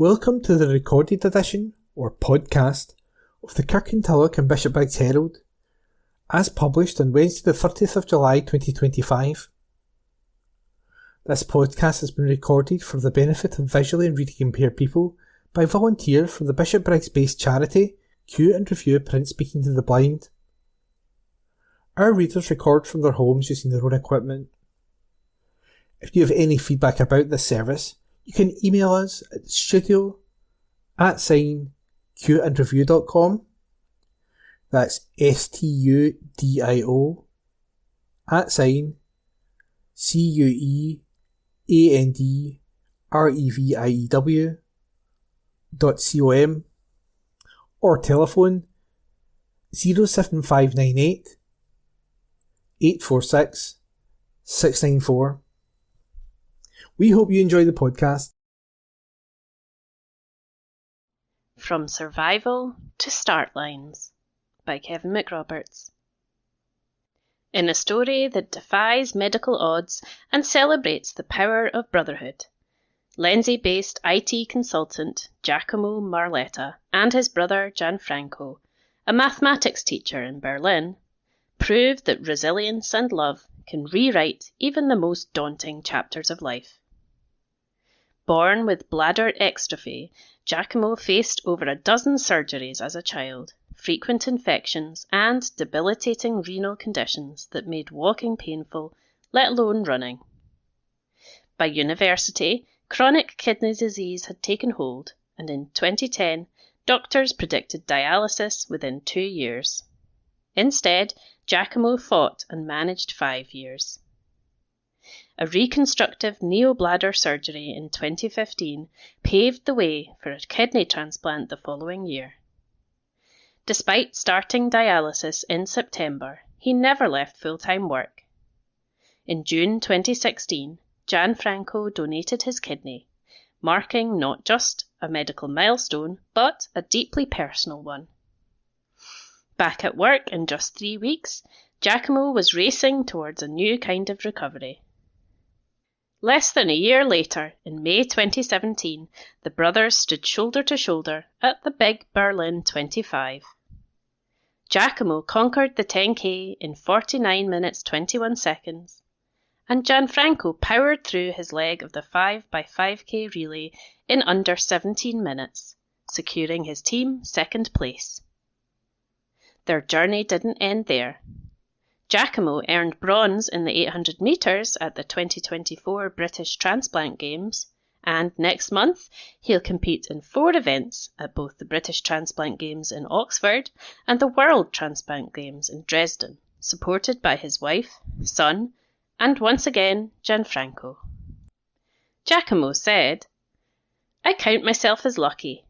Welcome to the recorded edition, or podcast, of the Kirkintilloch and Bishopbriggs Herald, as published on Wednesday the 30th of July 2025. This podcast has been recorded for the benefit of visually and reading impaired people by volunteers from the Bishopbriggs-based charity Cue and Review Print Speaking to the Blind. Our readers record from their homes using their own equipment. If you have any feedback about this service, you can email us at studio@cueandreview.com. That's studio @cueandreview.com, or telephone 07598 846 694. We hope you enjoy the podcast. From Survival to Start Lines by Kevin McRoberts. In a story that defies medical odds and celebrates the power of brotherhood, Lenzie-based IT consultant Giacomo Marletta and his brother Gianfranco, a mathematics teacher in Berlin, proved that resilience and love can rewrite even the most daunting chapters of life. Born with bladder exstrophy, Giacomo faced over a dozen surgeries as a child, frequent infections, and debilitating renal conditions that made walking painful, let alone running. By university, chronic kidney disease had taken hold, and in 2010, doctors predicted dialysis within 2 years. Instead, Giacomo fought and managed 5 years. A reconstructive neobladder surgery in 2015 paved the way for a kidney transplant the following year. Despite starting dialysis in September, he never left full-time work. In June 2016, Gianfranco donated his kidney, marking not just a medical milestone, but a deeply personal one. Back at work in just 3 weeks, Giacomo was racing towards a new kind of recovery. Less than a year later, in May 2017, the brothers stood shoulder to shoulder at the Big Berlin 25. Giacomo conquered the 10K in 49 minutes 21 seconds, and Gianfranco powered through his leg of the 5x5K relay in under 17 minutes, securing his team second place. Their journey didn't end there. Giacomo earned bronze in the 800 metres at the 2024 British Transplant Games, and next month he'll compete in 4 events at both the British Transplant Games in Oxford and the World Transplant Games in Dresden, supported by his wife, son, and once again Gianfranco. Giacomo said, "I count myself as lucky.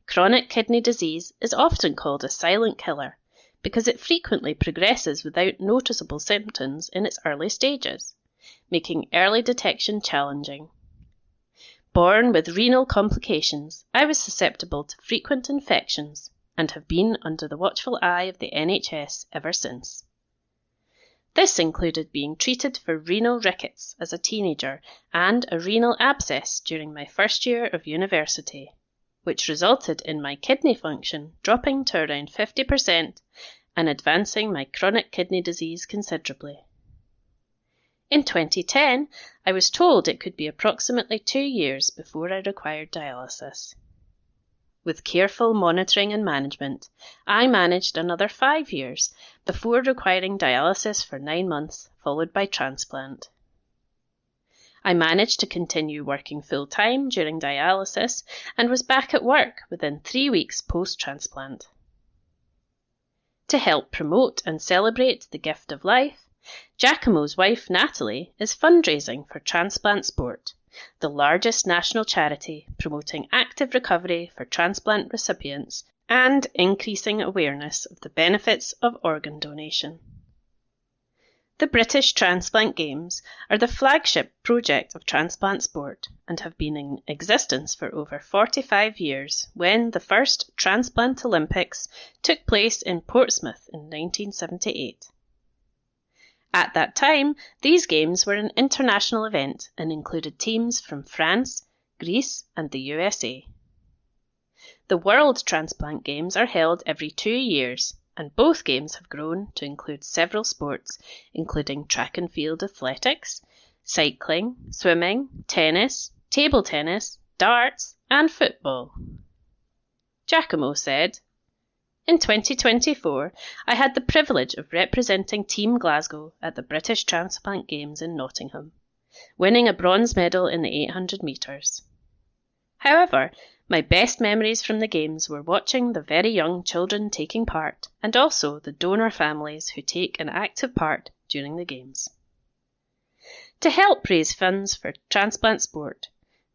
Chronic kidney disease is often called a silent killer, because it frequently progresses without noticeable symptoms in its early stages, making early detection challenging. Born with renal complications, I was susceptible to frequent infections and have been under the watchful eye of the NHS ever since. This included being treated for renal rickets as a teenager and a renal abscess during my first year of university, which resulted in my kidney function dropping to around 50% and advancing my chronic kidney disease considerably. In 2010, I was told it could be approximately 2 years before I required dialysis. With careful monitoring and management, I managed another 5 years before requiring dialysis for 9 months, followed by transplant. I managed to continue working full-time during dialysis and was back at work within 3 weeks post-transplant. To help promote and celebrate the gift of life, Giacomo's wife Natalie is fundraising for Transplant Sport, the largest national charity promoting active recovery for transplant recipients and increasing awareness of the benefits of organ donation. The British Transplant Games are the flagship project of transplant sport and have been in existence for over 45 years when the first Transplant Olympics took place in Portsmouth in 1978. At that time, these games were an international event and included teams from France, Greece, and the USA. The World Transplant Games are held every 2 years, and both games have grown to include several sports, including track and field athletics, cycling, swimming, tennis, table tennis, darts, and football. Giacomo said, "In 2024, I had the privilege of representing Team Glasgow at the British Transplant Games in Nottingham, winning a bronze medal in the 800 metres. However, my best memories from the Games were watching the very young children taking part and also the donor families who take an active part during the Games." To help raise funds for transplant sport,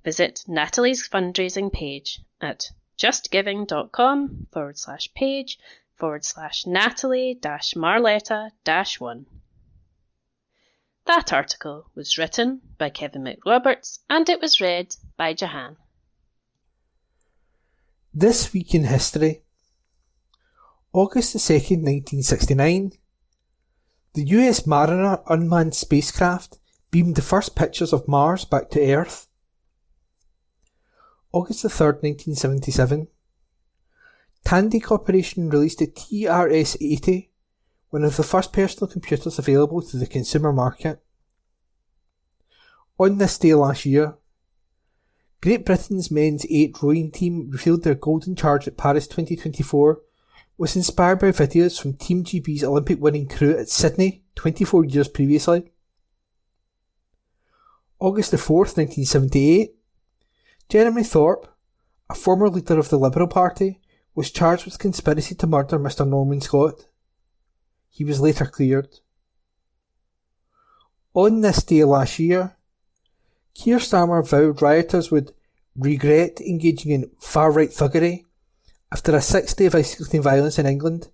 visit Natalie's fundraising page at justgiving.com/page/Natalie-Marletta-1. That article was written by Kevin McRoberts and it was read by Jahan. This Week in History. August the 2nd, 1969. The US Mariner unmanned spacecraft beamed the first pictures of Mars back to Earth. August the 3rd, 1977. Tandy Corporation released the TRS-80, one of the first personal computers available to the consumer market. On this day last year, Great Britain's men's 8 rowing team revealed their golden charge at Paris 2024 was inspired by videos from Team GB's Olympic winning crew at Sydney 24 years previously. August the 4th, 1978, Jeremy Thorpe, a former leader of the Liberal Party, was charged with conspiracy to murder Mr. Norman Scott. He was later cleared. On this day last year, Keir Starmer vowed rioters would regret engaging in far-right thuggery after a 6 day of escalating violence in England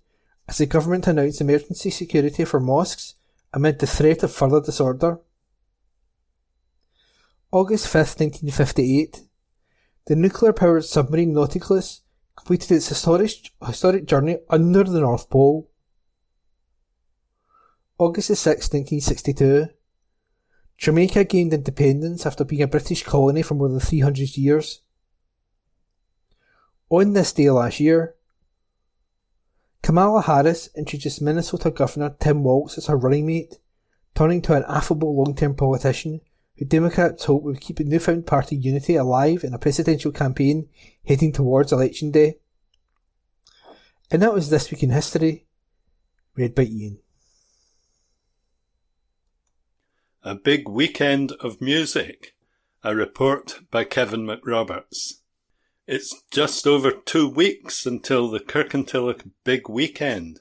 as the government announced emergency security for mosques amid the threat of further disorder. August 5th, 1958, the nuclear-powered submarine Nautilus completed its historic journey under the North Pole. August 6th, 1962, Jamaica gained independence after being a British colony for more than 300 years. On this day last year, Kamala Harris introduced Minnesota Governor Tim Walz as her running mate, turning to an affable long-term politician who Democrats hope will keep newfound party unity alive in a presidential campaign heading towards Election Day. And that was This Week in History, read by Ian. A Big Weekend of Music, a report by Kevin McRoberts. It's just over 2 weeks until the Kirkintilloch Big Weekend,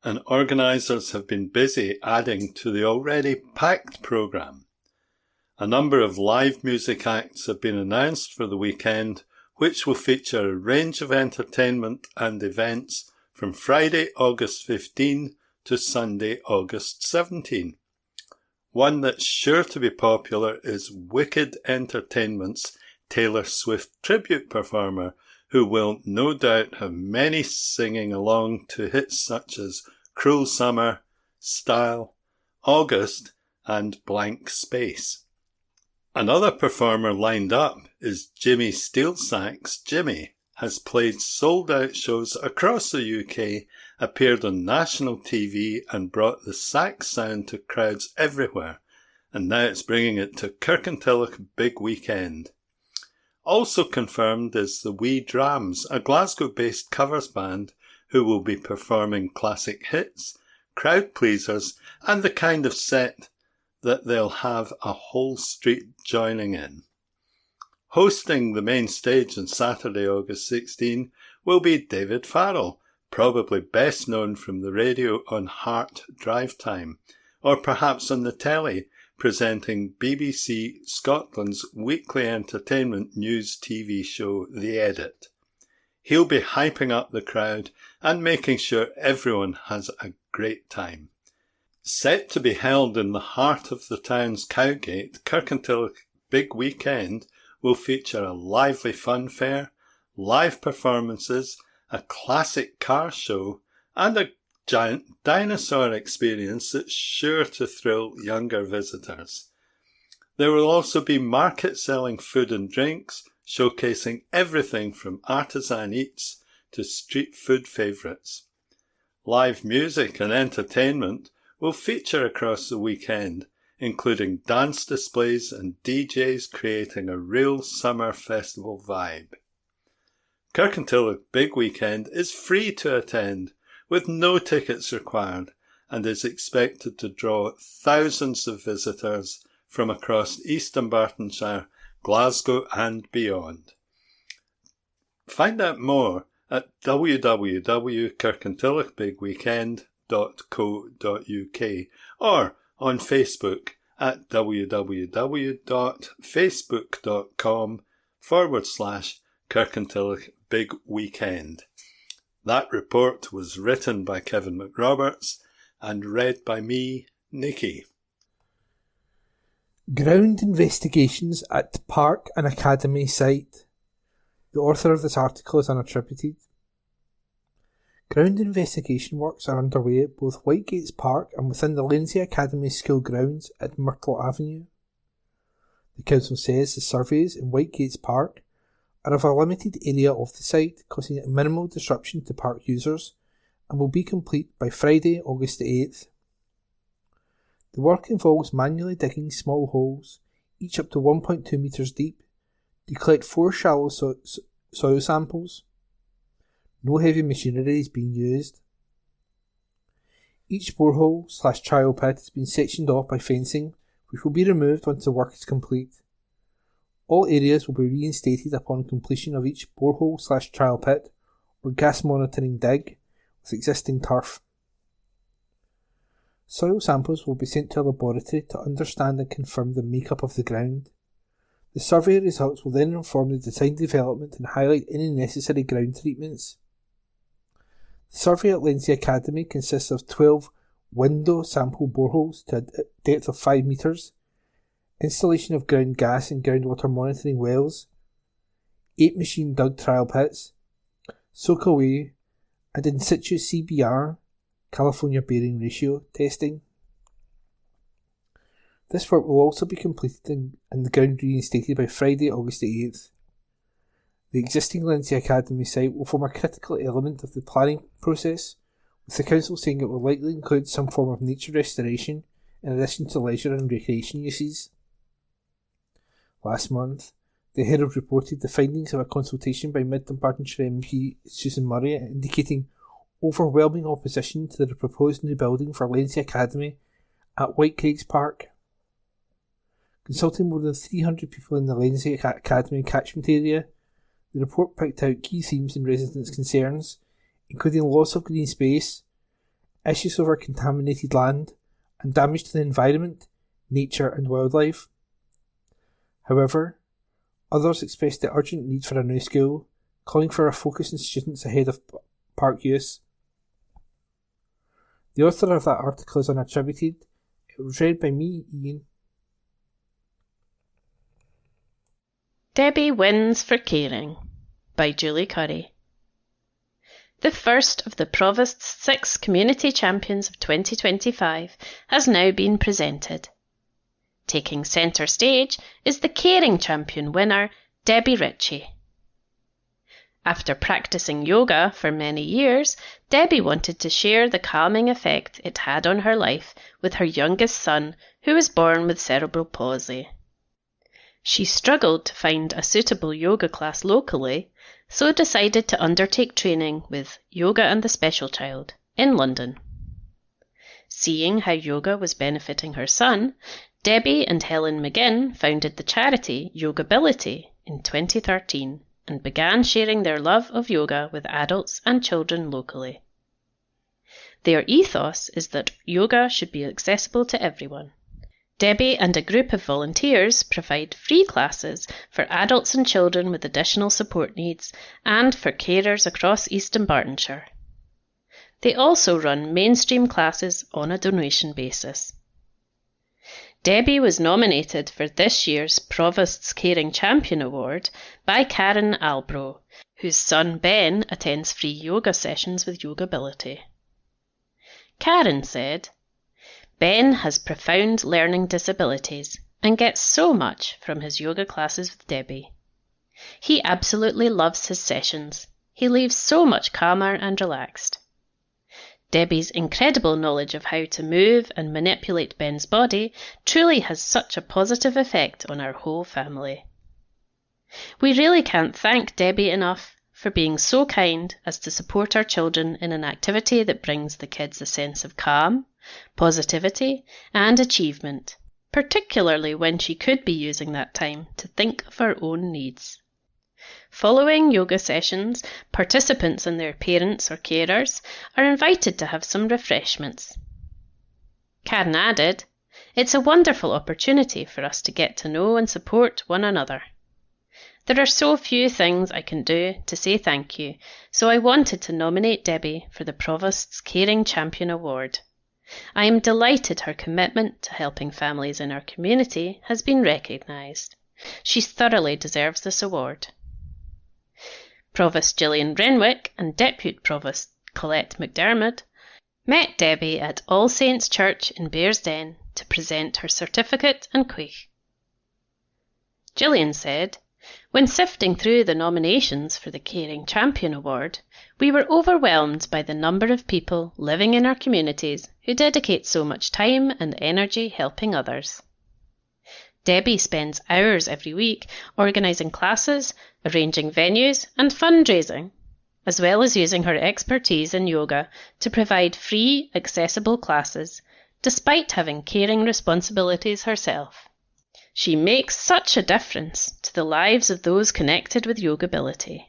and organisers have been busy adding to the already packed programme. A number of live music acts have been announced for the weekend, which will feature a range of entertainment and events from Friday, August 15 to Sunday, August 17. One that's sure to be popular is Wicked Entertainment's Taylor Swift tribute performer, who will no doubt have many singing along to hits such as Cruel Summer, Style, August, and Blank Space. Another performer lined up is Jimmy Steelsax. Jimmy has played sold-out shows across the UK, appeared on national TV and brought the sax sound to crowds everywhere, and now it's bringing it to Kirkintilloch Big Weekend. Also confirmed is the Wee Drams, a Glasgow-based covers band who will be performing classic hits, crowd pleasers, and the kind of set that they'll have a whole street joining in. Hosting the main stage on Saturday, August 16, will be David Farrell, probably best known from the radio on Heart Drive Time, or perhaps on the telly, presenting BBC Scotland's weekly entertainment news TV show The Edit. He'll be hyping up the crowd and making sure everyone has a great time. Set to be held in the heart of the town's Cowgate, Kirkintilloch Big Weekend will feature a lively fun fair, live performances, a classic car show, and a giant dinosaur experience that's sure to thrill younger visitors. There will also be market selling food and drinks, showcasing everything from artisan eats to street food favourites. Live music and entertainment will feature across the weekend, including dance displays and DJs creating a real summer festival vibe. Kirkintilloch Big Weekend is free to attend, with no tickets required, and is expected to draw thousands of visitors from across East Dunbartonshire, Glasgow and beyond. Find out more at www.kirkintillochbigweekend.co.uk or on Facebook at www.facebook.com/Kirkintilloch Big Weekend. That report was written by Kevin McRoberts and read by me, Nikki. Ground investigations at Park and Academy site. The author of this article is unattributed. Ground investigation works are underway at both Whitegates Park and within the Lindsay Academy School grounds at Myrtle Avenue. The council says the surveys in Whitegates Park are of a limited area of the site, causing minimal disruption to park users, and will be complete by Friday, August the 8th. The work involves manually digging small holes, each up to 1.2 metres deep, to collect 4 shallow soil samples. No heavy machinery is being used. Each borehole/trial pit has been sectioned off by fencing, which will be removed once the work is complete. All areas will be reinstated upon completion of each borehole/trial pit or gas monitoring dig with existing turf. Soil samples will be sent to a laboratory to understand and confirm the makeup of the ground. The survey results will then inform the design development and highlight any necessary ground treatments. The survey at Lindsay Academy consists of 12 window sample boreholes to a depth of 5 metres, installation of ground gas and groundwater monitoring wells, 8 machine dug trial pits, soak away, and in situ CBR, California bearing ratio, testing. This work will also be completed and the ground reinstated by Friday, August the 8th. The existing Lindsay Academy site will form a critical element of the planning process, with the council saying it will likely include some form of nature restoration in addition to leisure and recreation uses. Last month, the Herald reported the findings of a consultation by Mid-Dunbartonshire MP Susan Murray indicating overwhelming opposition to the proposed new building for Lindsay Academy at Whitegates Park. Consulting more than 300 people in the Lindsay Academy catchment area, the report picked out key themes and residents' concerns, including loss of green space, issues over contaminated land, and damage to the environment, nature and wildlife. However, others expressed the urgent need for a new school, calling for a focus on students ahead of park use. The author of that article is unattributed. It was read by me, Ian. Debbie Wins for Caring by Julie Curry. The first of the Provost's 6 Community Champions of 2025 has now been presented. Taking centre stage is the Caring Champion winner, Debbie Ritchie. After practising yoga for many years, Debbie wanted to share the calming effect it had on her life with her youngest son, who was born with cerebral palsy. She struggled to find a suitable yoga class locally, so decided to undertake training with Yoga and the Special Child in London. Seeing how yoga was benefiting her son, Debbie and Helen McGinn founded the charity Yogability in 2013 and began sharing their love of yoga with adults and children locally. Their ethos is that yoga should be accessible to everyone. Debbie and a group of volunteers provide free classes for adults and children with additional support needs and for carers across East Dunbartonshire. They also run mainstream classes on a donation basis. Debbie was nominated for this year's Provost's Caring Champion Award by Karen Albro, whose son Ben attends free yoga sessions with Yogability. Karen said, "Ben has profound learning disabilities and gets so much from his yoga classes with Debbie. He absolutely loves his sessions. He leaves so much calmer and relaxed. Debbie's incredible knowledge of how to move and manipulate Ben's body truly has such a positive effect on our whole family. We really can't thank Debbie enough for being so kind as to support our children in an activity that brings the kids a sense of calm, positivity, and achievement, particularly when she could be using that time to think of her own needs. Following yoga sessions, participants and their parents or carers are invited to have some refreshments. Karen added, "It's a wonderful opportunity for us to get to know and support one another. There are so few things I can do to say thank you, so I wanted to nominate Debbie for the Provost's Caring Champion Award. I am delighted her commitment to helping families in our community has been recognised. She thoroughly deserves this award." Provost Gillian Renwick and Deputy Provost Colette McDermott met Debbie at All Saints Church in Bearsden to present her certificate and quaich. Gillian said, "When sifting through the nominations for the Caring Champion Award, we were overwhelmed by the number of people living in our communities who dedicate so much time and energy helping others. Debbie spends hours every week organising classes, arranging venues and fundraising, as well as using her expertise in yoga to provide free, accessible classes, despite having caring responsibilities herself. She makes such a difference to the lives of those connected with Yogability.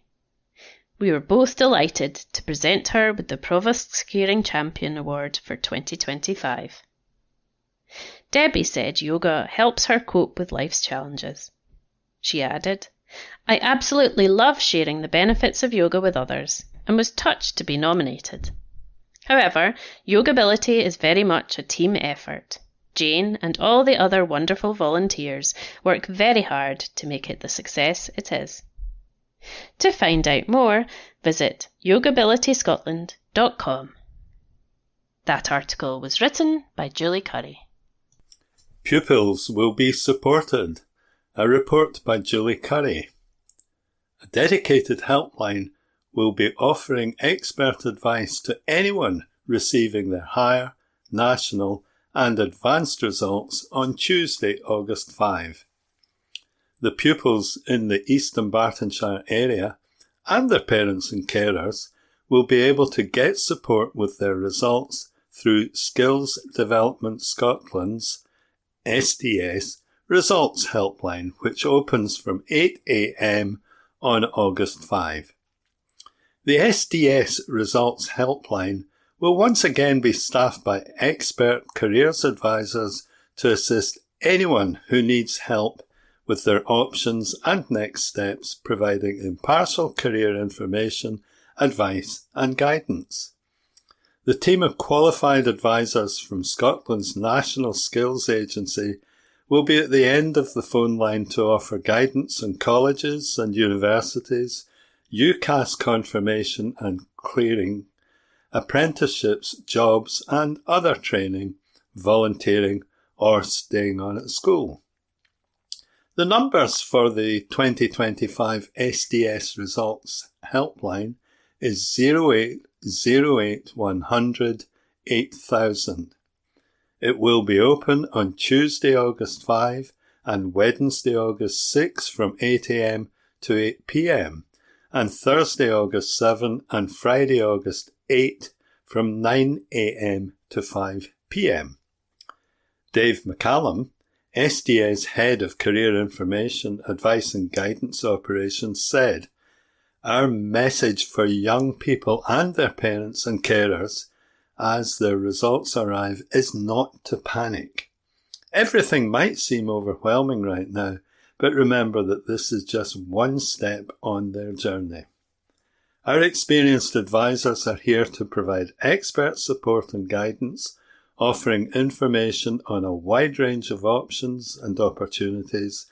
We were both delighted to present her with the Provost's Caring Champion Award for 2025. Debbie said yoga helps her cope with life's challenges. She added, "I absolutely love sharing the benefits of yoga with others and was touched to be nominated. However, Yogability is very much a team effort. Jane and all the other wonderful volunteers work very hard to make it the success it is." To find out more, visit yogabilityscotland.com. That article was written by Julie Curry. Pupils will be supported. A report by Julie Curry. A dedicated helpline will be offering expert advice to anyone receiving their higher, national and advanced results on Tuesday, August 5. The pupils in the East Dunbartonshire area and their parents and carers will be able to get support with their results through Skills Development Scotland's SDS Results Helpline, which opens from 8 a.m. on August 5. The SDS Results Helpline will once again be staffed by expert careers advisors to assist anyone who needs help with their options and next steps, providing impartial career information, advice and guidance. The team of qualified advisors from Scotland's National Skills Agency will be at the end of the phone line to offer guidance on colleges and universities, UCAS confirmation and clearing, apprenticeships, jobs and other training, volunteering or staying on at school. The numbers for the 2025 SDS Results Helpline is 0808 100 8000. It will be open on Tuesday, August 5 and Wednesday, August 6 from 8 a.m. to 8 p.m. and Thursday, August 7 and Friday, August 8 from 9 a.m. to 5 p.m. Dave McCallum, SDS Head of Career Information, Advice and Guidance Operations, said, "Our message for young people and their parents and carers as their results arrive is not to panic. Everything might seem overwhelming right now, but remember that this is just one step on their journey. Our experienced advisors are here to provide expert support and guidance, offering information on a wide range of options and opportunities.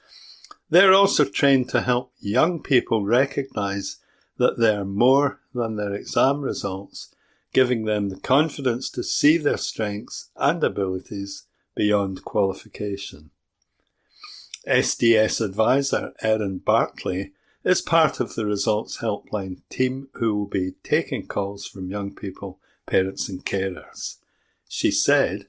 They're also trained to help young people recognise that they are more than their exam results, giving them the confidence to see their strengths and abilities beyond qualification." SDS advisor Erin Bartley is part of the Results Helpline team who will be taking calls from young people, parents and carers. She said,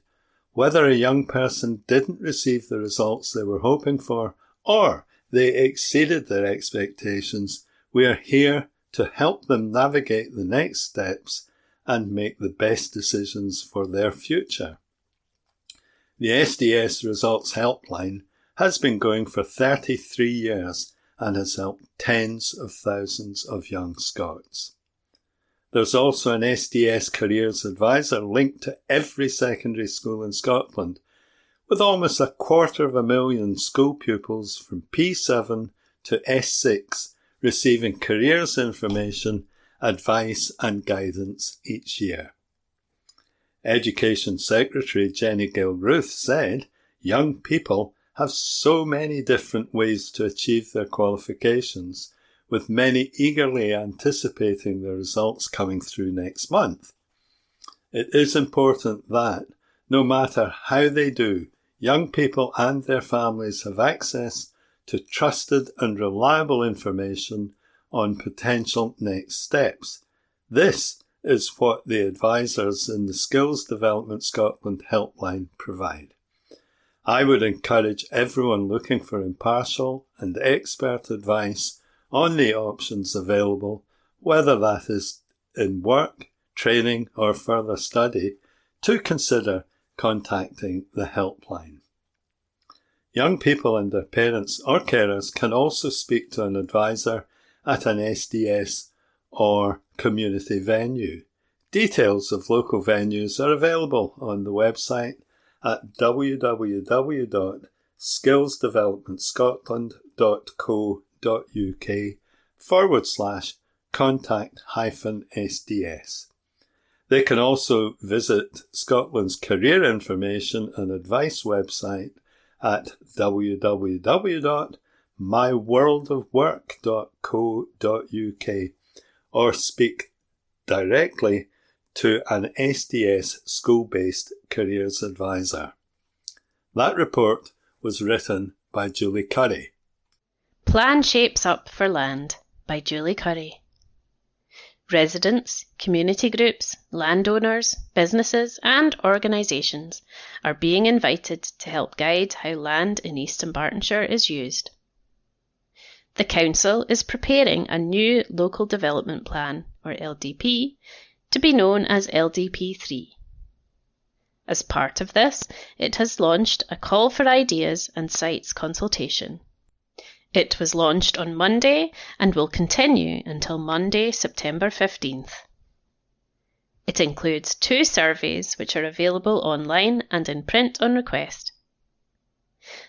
whether a young person didn't receive the results they were hoping for or they exceeded their expectations, we are here to help them navigate the next steps and make the best decisions for their future. The SDS Results Helpline has been going for 33 years and has helped tens of thousands of young Scots. There's also an SDS Careers Advisor linked to every secondary school in Scotland, with almost 250,000 school pupils from P7 to S6 receiving careers information, advice and guidance each year. Education Secretary Jenny Gilruth said, young people have so many different ways to achieve their qualifications, with many eagerly anticipating the results coming through next month. It is important that, no matter how they do, young people and their families have access to trusted and reliable information on potential next steps. This is what the advisors in the Skills Development Scotland helpline provide. I would encourage everyone looking for impartial and expert advice on the options available, whether that is in work, training or further study, to consider contacting the helpline. Young people and their parents or carers can also speak to an advisor at an SDS or community venue. Details of local venues are available on the website at www.skillsdevelopmentscotland.co.uk/contact-SDS. They can also visit Scotland's career information and advice website at www.myworldofwork.co.uk or speak directly to an SDS school-based careers advisor. That report was written by Julie Curry. Plan Shapes Up for Land by Julie Curry. Residents, community groups, landowners, businesses and organisations are being invited to help guide how land in East Dunbartonshire is used. The Council is preparing a new Local Development Plan, or LDP, to be known as LDP3. As part of this, it has launched a call for ideas and sites consultation. It was launched on Monday and will continue until Monday, September 15th. It includes 2 surveys which are available online and in print on request.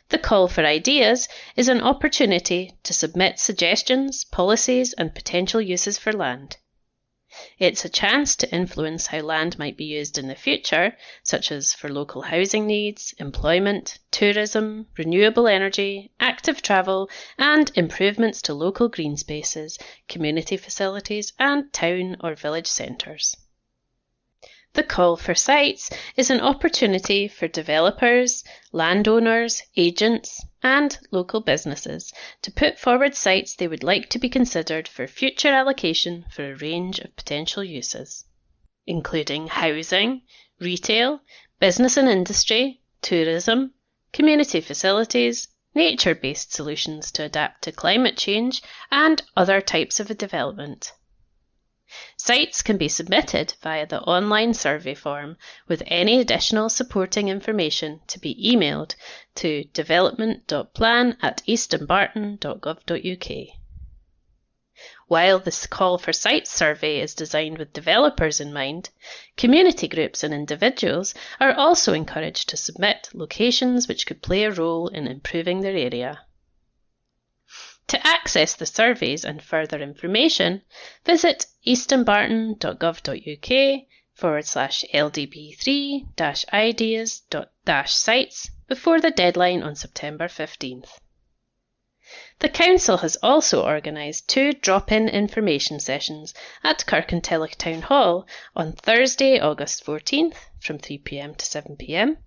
The call for ideas is an opportunity to submit suggestions, policies and potential uses for land. It's a chance to influence how land might be used in the future, such as for local housing needs, employment, tourism, renewable energy, active travel, and improvements to local green spaces, community facilities, and town or village centres. The call for sites is an opportunity for developers, landowners, agents, and local businesses to put forward sites they would like to be considered for future allocation for a range of potential uses, including housing, retail, business and industry, tourism, community facilities, nature-based solutions to adapt to climate change, and other types of development. Sites can be submitted via the online survey form, with any additional supporting information to be emailed to development.plan@eastdunbarton.gov.uk. While this call for sites survey is designed with developers in mind, community groups and individuals are also encouraged to submit locations which could play a role in improving their area. To access the surveys and further information, visit eastdunbarton.gov.uk/LDP3-ideas-sites before the deadline on September 15th. The Council has also organised 2 drop-in information sessions at Kirkintilloch Town Hall on Thursday, August 14th from 3 p.m. to 7 p.m.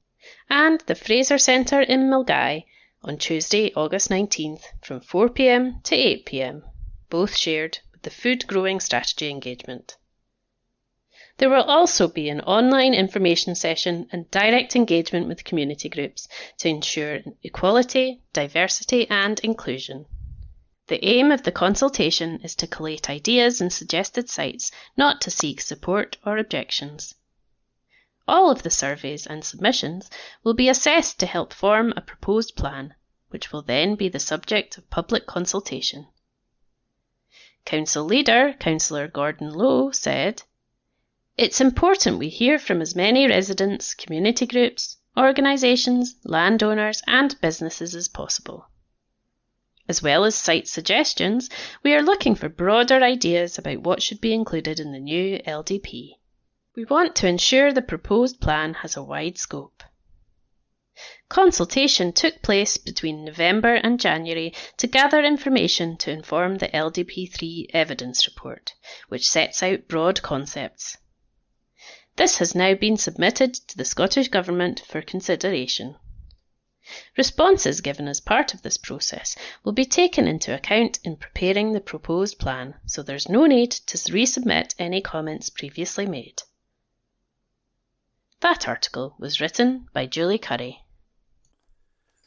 and the Fraser Centre in Milngavie on Tuesday, August 19th from 4 p.m. to 8 p.m. both shared with the food growing strategy engagement. There will also be an online information session and direct engagement with community groups to ensure equality, diversity and inclusion. The aim of the consultation is to collate ideas and suggested sites, not to seek support or objections. All of the surveys and submissions will be assessed to help form a proposed plan, which will then be the subject of public consultation. Council leader, Councillor Gordon Lowe, said, "It's important we hear from as many residents, community groups, organisations, landowners and businesses as possible. As well as site suggestions, we are looking for broader ideas about what should be included in the new LDP. We want to ensure the proposed plan has a wide scope." Consultation took place between November and January to gather information to inform the LDP3 evidence report, which sets out broad concepts. This has now been submitted to the Scottish Government for consideration. Responses given as part of this process will be taken into account in preparing the proposed plan, so there's no need to resubmit any comments previously made. That article was written by Julie Curry.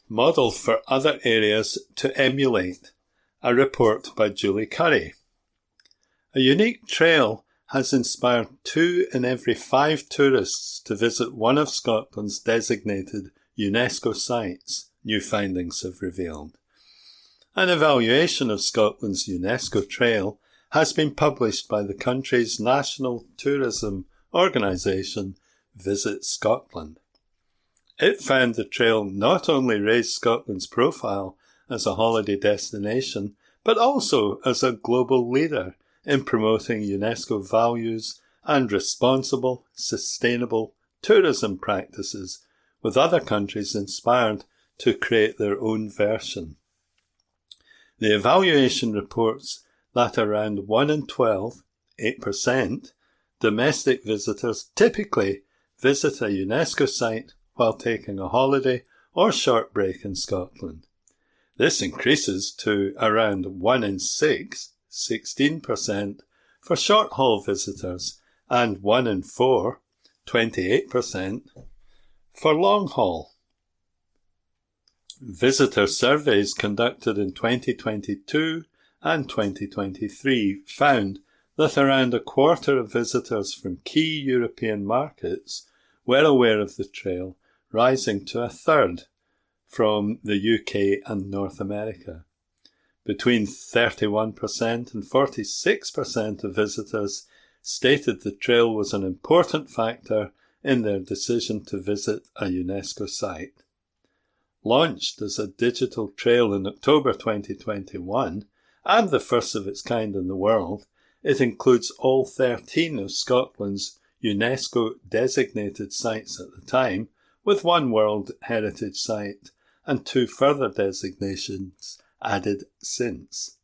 Model for other areas to emulate. A report by Julie Curry. A unique trail has inspired 2 in every 5 tourists to visit one of Scotland's designated UNESCO sites, new findings have revealed. An evaluation of Scotland's UNESCO trail has been published by the country's national tourism organisation, Visit Scotland. It found the trail not only raised Scotland's profile as a holiday destination, but also as a global leader in promoting UNESCO values and responsible, sustainable tourism practices, with other countries inspired to create their own version. The evaluation reports that around 1 in 12, 8%, domestic visitors typically visit a UNESCO site while taking a holiday or short break in Scotland. This increases to around 1 in 6, 16%, for short-haul visitors and 1 in 4, 28%, for long-haul. Visitor surveys conducted in 2022 and 2023 found that around a quarter of visitors from key European markets were aware of the trail, rising to a third from the UK and North America. Between 31% and 46% of visitors stated the trail was an important factor in their decision to visit a UNESCO site. Launched as a digital trail in October 2021, and the first of its kind in the world, it includes all 13 of Scotland's UNESCO designated sites at the time, with 1 World Heritage Site and 2 further designations added since.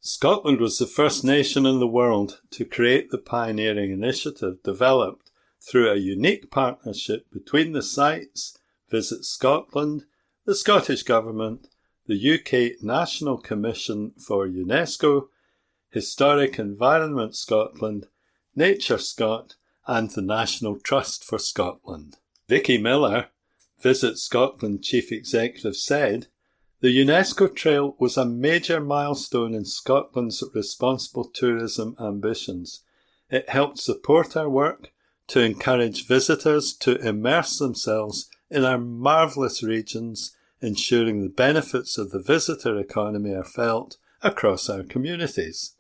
Scotland was the first nation in the world to create the pioneering initiative developed through a unique partnership between the sites, Visit Scotland, the Scottish Government, the UK National Commission for UNESCO, Historic Environment Scotland, Nature Scot, and the National Trust for Scotland. Vicky Miller, Visit Scotland Chief Executive, said, "The UNESCO Trail was a major milestone in Scotland's responsible tourism ambitions. It helped support our work to encourage visitors to immerse themselves in our marvellous regions, ensuring the benefits of the visitor economy are felt across our communities.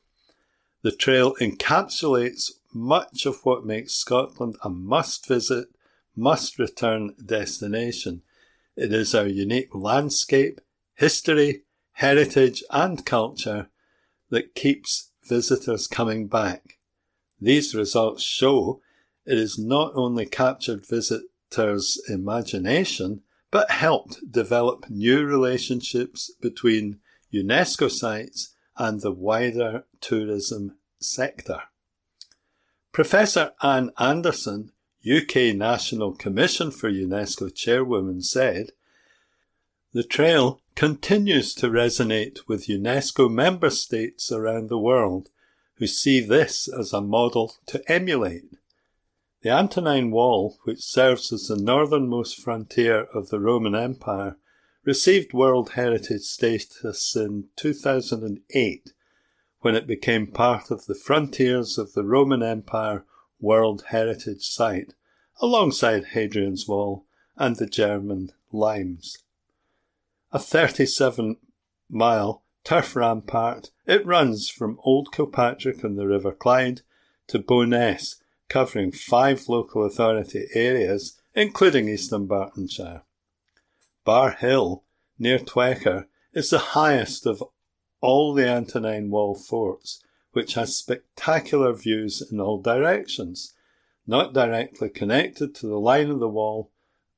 The trail encapsulates much of what makes Scotland a must-visit, must-return destination. It is our unique landscape, history, heritage and culture that keeps visitors coming back. These results show it has not only captured visitors' imagination, but helped develop new relationships between UNESCO sites and the wider tourism sector." Professor Anne Anderson, UK National Commission for UNESCO chairwoman, said, "The trail continues to resonate with UNESCO member states around the world who see this as a model to emulate. The Antonine Wall, which serves as the northernmost frontier of the Roman Empire, received World Heritage status in 2008 when it became part of the Frontiers of the Roman Empire World Heritage Site, alongside Hadrian's Wall and the German limes. A 37-mile turf rampart, it runs from Old Kilpatrick on the River Clyde to Bo'ness, covering 5 local authority areas, including East Dunbartonshire. Bar Hill, near Twecker, is the highest of all the Antonine Wall forts, which has spectacular views in all directions. Not directly connected to the line of the wall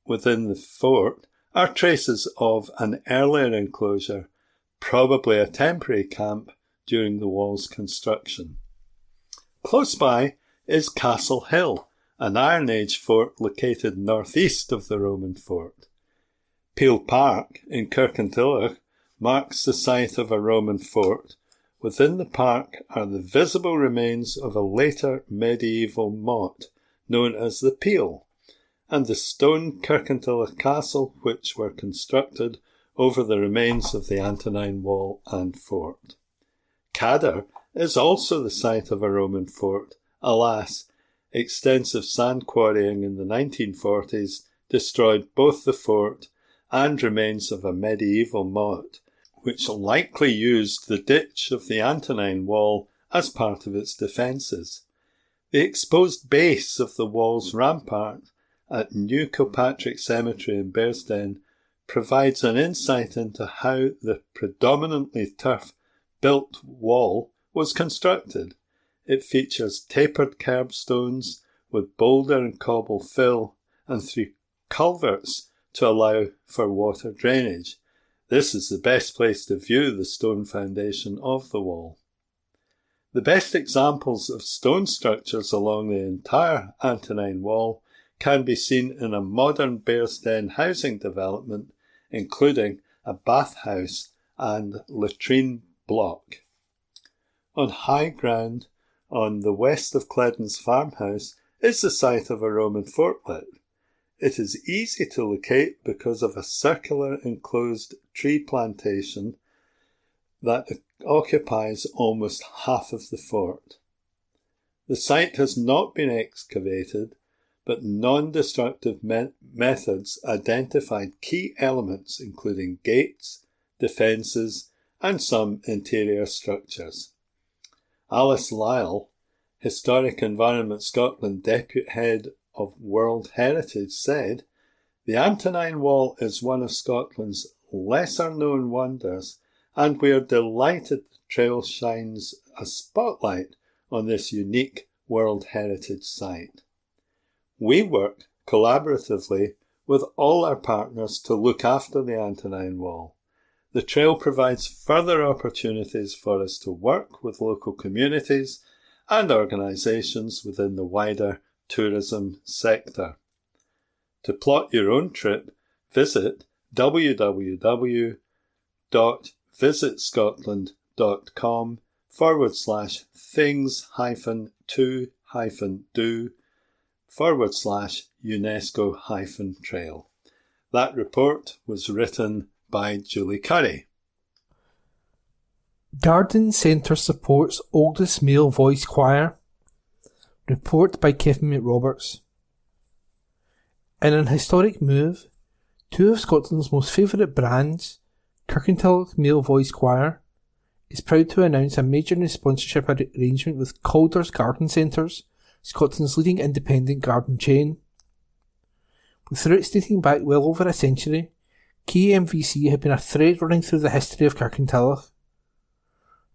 within the fort are traces of an earlier enclosure, probably a temporary camp during the wall's construction. Close by is Castle Hill, an Iron Age fort located northeast of the Roman fort. Peel Park in Kirkintilloch marks the site of a Roman fort. Within the park are the visible remains of a later medieval motte known as the Peel, and the stone Kirkintilloch Castle, which were constructed over the remains of the Antonine Wall and fort. Cadder is also the site of a Roman fort. Alas, extensive sand quarrying in the 1940s destroyed both the fort and remains of a medieval motte, which likely used the ditch of the Antonine Wall as part of its defences. The exposed base of the wall's rampart at New Kilpatrick Cemetery in Bearsden provides an insight into how the predominantly turf-built wall was constructed. It features tapered curbstones with boulder and cobble fill and 3 culverts to allow for water drainage. This is the best place to view the stone foundation of the wall. The best examples of stone structures along the entire Antonine Wall can be seen in a modern Bearsden housing development, including a bathhouse and latrine block. On high ground, on the west of Cledden's farmhouse, is the site of a Roman fortlet. It is easy to locate because of a circular enclosed tree plantation that occupies almost half of the fort. The site has not been excavated, but non-destructive methods identified key elements including gates, defences and some interior structures. Alice Lyle, Historic Environment Scotland Deputy Head of World Heritage, said, "The Antonine Wall is one of Scotland's lesser-known wonders, and we are delighted the trail shines a spotlight on this unique World Heritage site. We work collaboratively with all our partners to look after the Antonine Wall. The trail provides further opportunities for us to work with local communities and organisations within the wider tourism sector. To plot your own trip, visit www.visitscotland.com/things-to-do/UNESCO-trail. That report was written by Julie Curry. Garden Centre supports oldest male voice choir. Report by Kevin McRoberts. In an historic move, 2 of Scotland's most favourite brands, Kirkintilloch Male Voice Choir, is proud to announce a major new sponsorship arrangement with Calder's Garden Centres, Scotland's leading independent garden chain. With roots dating back well over a century, KMVC have been a thread running through the history of Kirkintilloch.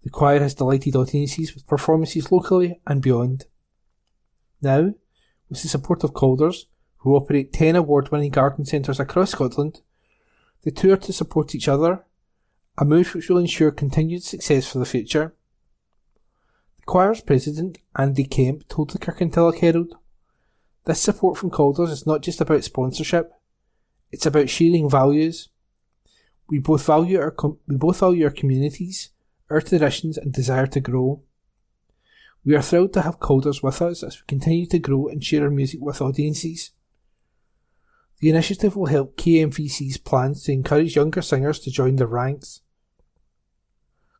The choir has delighted audiences with performances locally and beyond. Now, with the support of Calder's, who operate 10 award-winning garden centres across Scotland, the 2 are to support each other, a move which will ensure continued success for the future. The choir's president, Andy Kemp, told the Kirkintilloch Herald, "This support from Calder's is not just about sponsorship, it's about sharing values. We both value our communities, our traditions and desire to grow. We are thrilled to have Calders with us as we continue to grow and share our music with audiences. The initiative will help KMVC's plans to encourage younger singers to join their ranks.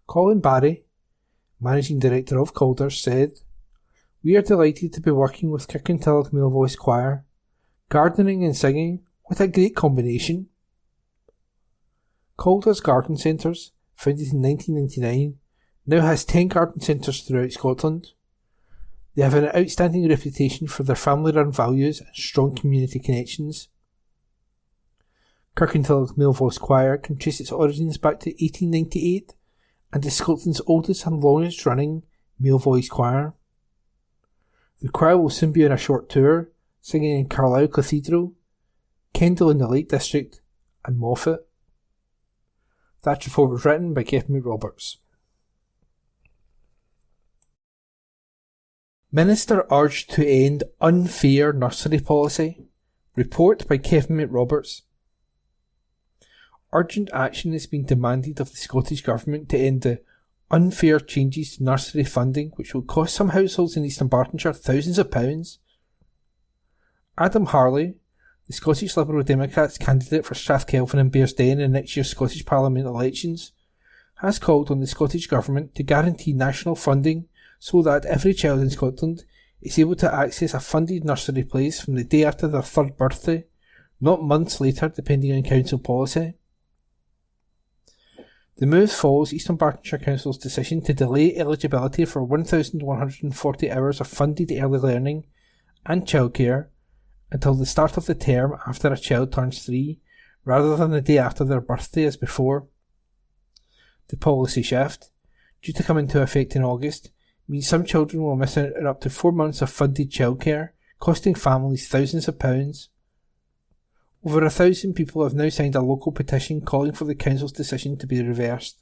Colin Barry, Managing Director of Calders, said, "We are delighted to be working with Kirkintilloch Male Voice Choir. Gardening and singing, what a great combination." Calders Garden Centres, founded in 1999, now has 10 garden centres throughout Scotland. They have an outstanding reputation for their family-run values and strong community connections. Kirkintilloch Male Voice Choir can trace its origins back to 1898 and is Scotland's oldest and longest running male voice choir. The choir will soon be on a short tour, singing in Carlisle Cathedral, Kendal in the Lake District, and Moffat. That report was written by Kevin McRoberts. Minister urged to end unfair nursery policy. Report by Kevin McRoberts. Urgent action is being demanded of the Scottish Government to end the unfair changes to nursery funding which will cost some households in East Dunbartonshire thousands of pounds. Adam Harley, the Scottish Liberal Democrats candidate for Strathkelvin and Bearsden in next year's Scottish Parliament elections, has called on the Scottish Government to guarantee national funding so that every child in Scotland is able to access a funded nursery place from the day after their third birthday, not months later depending on council policy. The move follows East Dunbartonshire Council's decision to delay eligibility for 1,140 hours of funded early learning and childcare until the start of the term after a child turns 3, rather than the day after their birthday as before. The policy shift, due to come into effect in August, means some children will miss out on up to 4 months of funded childcare, costing families thousands of pounds. Over 1,000 people have now signed a local petition calling for the council's decision to be reversed.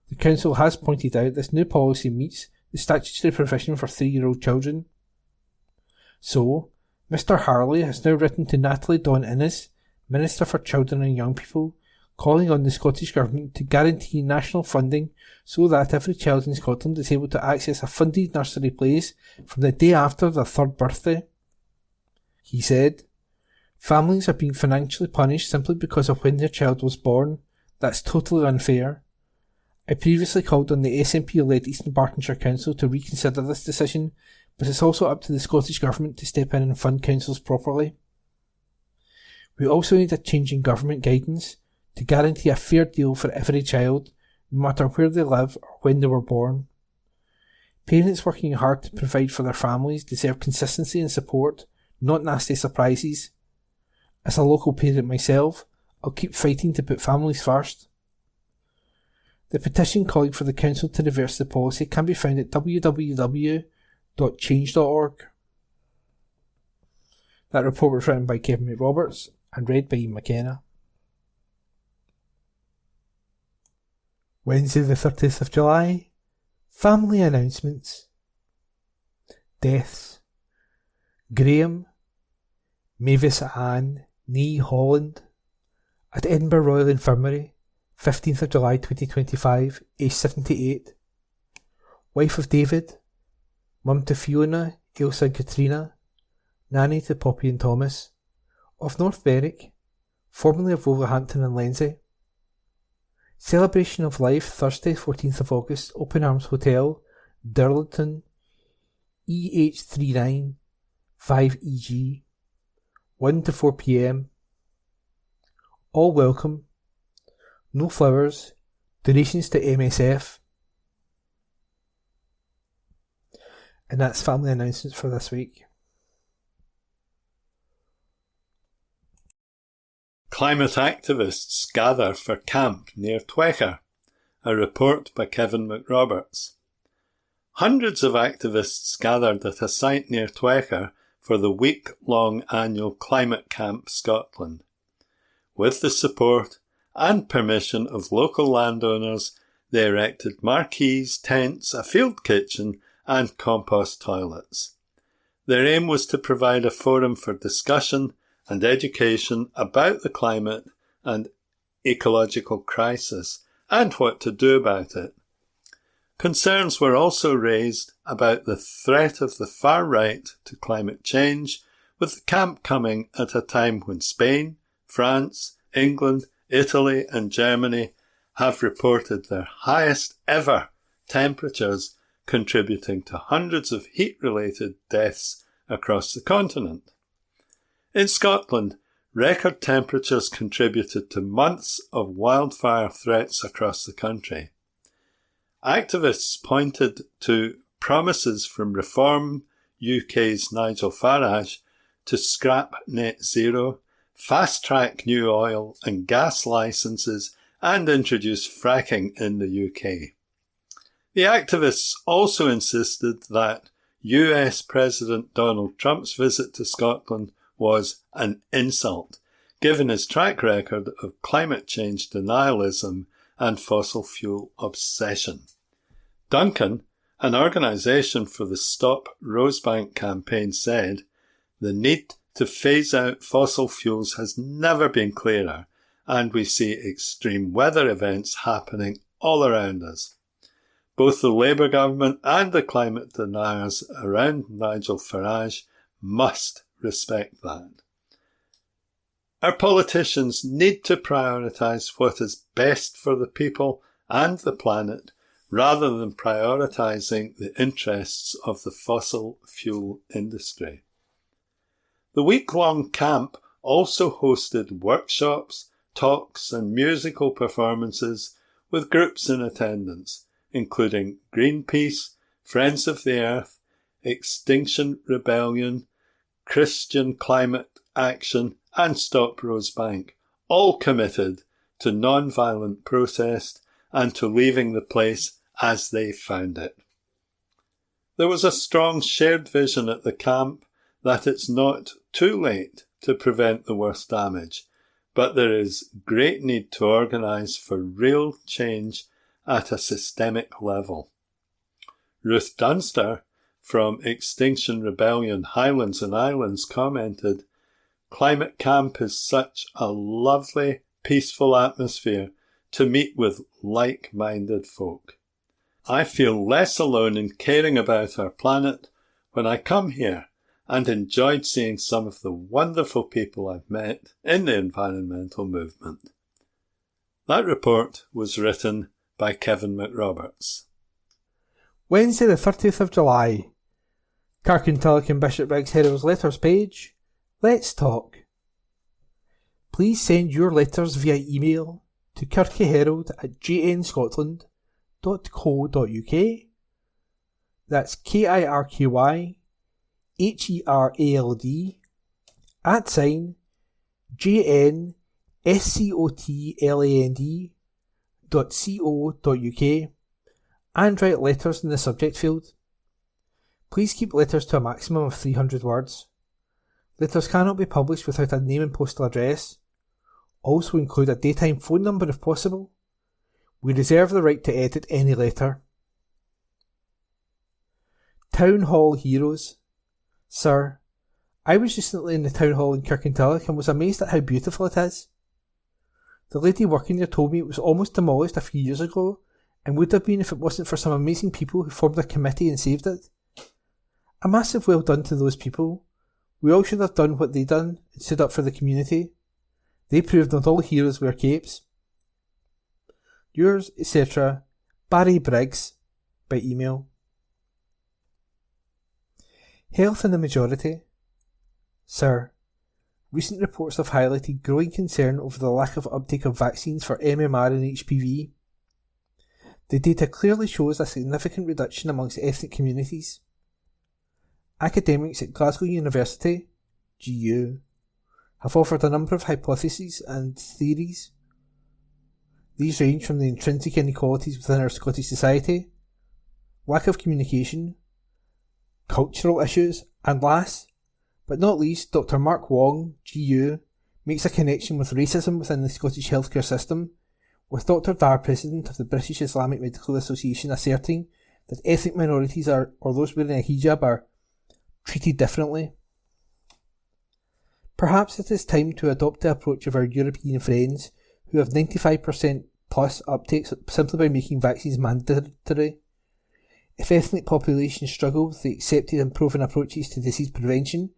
The council has pointed out this new policy meets the statutory provision for 3-year-old children. So, Mr Harley has now written to Natalie Dawn Innes, Minister for Children and Young People, calling on the Scottish Government to guarantee national funding so that every child in Scotland is able to access a funded nursery place from the day after their third birthday. He said, "Families are being financially punished simply because of when their child was born. That's totally unfair. I previously called on the SNP-led East Dunbartonshire Council to reconsider this decision, but it's also up to the Scottish Government to step in and fund councils properly. We also need a change in government guidance to guarantee a fair deal for every child, no matter where they live or when they were born. Parents working hard to provide for their families deserve consistency and support, not nasty surprises. As a local parent myself, I'll keep fighting to put families first." The petition calling for the council to reverse the policy can be found at www.change.org. That report was written by Kevin McRoberts and read by Ian McKenna. Wednesday the 30th of July. Family announcements. Deaths. Graham, Mavis Ann, Nee Holland, at Edinburgh Royal Infirmary, 15th of July 2025, aged 78. Wife of David, mum to Fiona, Ailsa and Katrina, nanny to Poppy and Thomas, of North Berwick, formerly of Wolverhampton and Lenzie. Celebration of Life, Thursday 14th of August, Open Arms Hotel, Durlington, EH39 5EG, 1 to 4 p.m. All welcome. No flowers. Donations to MSF. And that's family announcements for this week. Climate activists gather for camp near Twecker. A report by Kevin McRoberts. Hundreds of activists gathered at a site near Twecker for the week-long annual Climate Camp Scotland. With the support and permission of local landowners, they erected marquees, tents, a field kitchen and compost toilets. Their aim was to provide a forum for discussion and education about the climate and ecological crisis and what to do about it. Concerns were also raised about the threat of the far right to climate change, with the camp coming at a time when Spain, France, England, Italy and Germany have reported their highest ever temperatures, contributing to hundreds of heat-related deaths across the continent. In Scotland, record temperatures contributed to months of wildfire threats across the country. Activists pointed to promises from Reform UK's Nigel Farage to scrap net zero, fast-track new oil and gas licences and introduce fracking in the UK. The activists also insisted that US President Donald Trump's visit to Scotland was an insult, given his track record of climate change denialism and fossil fuel obsession. Duncan, an organisation for the Stop Rosebank campaign, said, "The need to phase out fossil fuels has never been clearer, and we see extreme weather events happening all around us." Both the Labour government and the climate deniers around Nigel Farage must respect that. Our politicians need to prioritise what is best for the people and the planet, rather than prioritising the interests of the fossil fuel industry. The week-long camp also hosted workshops, talks and musical performances with groups in attendance, including Greenpeace, Friends of the Earth, Extinction Rebellion, Christian Climate Action and Stop Rosebank, all committed to non-violent protest and to leaving the place as they found it. There was a strong shared vision at the camp that it's not too late to prevent the worst damage, but there is great need to organise for real change at a systemic level. Ruth Dunster from Extinction Rebellion Highlands and Islands commented, "Climate camp is such a lovely, peaceful atmosphere to meet with like-minded folk. I feel less alone in caring about our planet when I come here and enjoyed seeing some of the wonderful people I've met in the environmental movement." That report was written by Kevin McRoberts. Wednesday the 30th of July. Kirkintilloch and Bishopbriggs Herald's letters page. Let's talk. Please send your letters via email to kirkyherald@jnscotland.co.uk. That's KIRKYHERALD @JNSCOTLAND.co.uk and write letters in the subject field. Please keep letters to a maximum of 300 words. Letters cannot be published without a name and postal address. Also include a daytime phone number if possible. We reserve the right to edit any letter. Town Hall Heroes. Sir, I was recently in the Town Hall in Kirkintilloch and was amazed at how beautiful it is. The lady working there told me it was almost demolished a few years ago and would have been if it wasn't for some amazing people who formed a committee and saved it. A massive well done to those people. We all should have done what they done and stood up for the community. They proved not all heroes wear capes. Yours, etc., Barry Briggs, by email. Health in the majority. Sir, recent reports have highlighted growing concern over the lack of uptake of vaccines for MMR and HPV. The data clearly shows a significant reduction amongst ethnic communities. Academics at Glasgow University, GU, have offered a number of hypotheses and theories. These range from the intrinsic inequalities within our Scottish society, lack of communication, cultural issues, and last, but not least, Dr. Mark Wong, GU, makes a connection with racism within the Scottish healthcare system, with Dr. Dar, President of the British Islamic Medical Association, asserting that ethnic minorities or those wearing a hijab are treated differently. Perhaps it is time to adopt the approach of our European friends who have 95% plus uptake simply by making vaccines mandatory. If ethnic populations struggle with the accepted and proven approaches to disease prevention,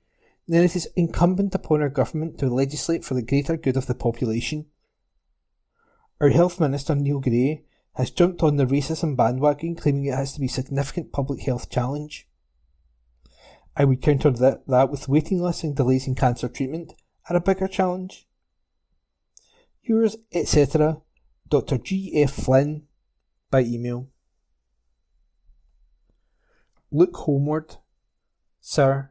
then it is incumbent upon our government to legislate for the greater good of the population. Our Health Minister Neil Gray has jumped on the racism bandwagon, claiming it has to be a significant public health challenge. I would counter that with waiting lists and delays in cancer treatment are a bigger challenge. Yours, etc., Dr. G. F. Flynn, by email. Look homeward. Sir,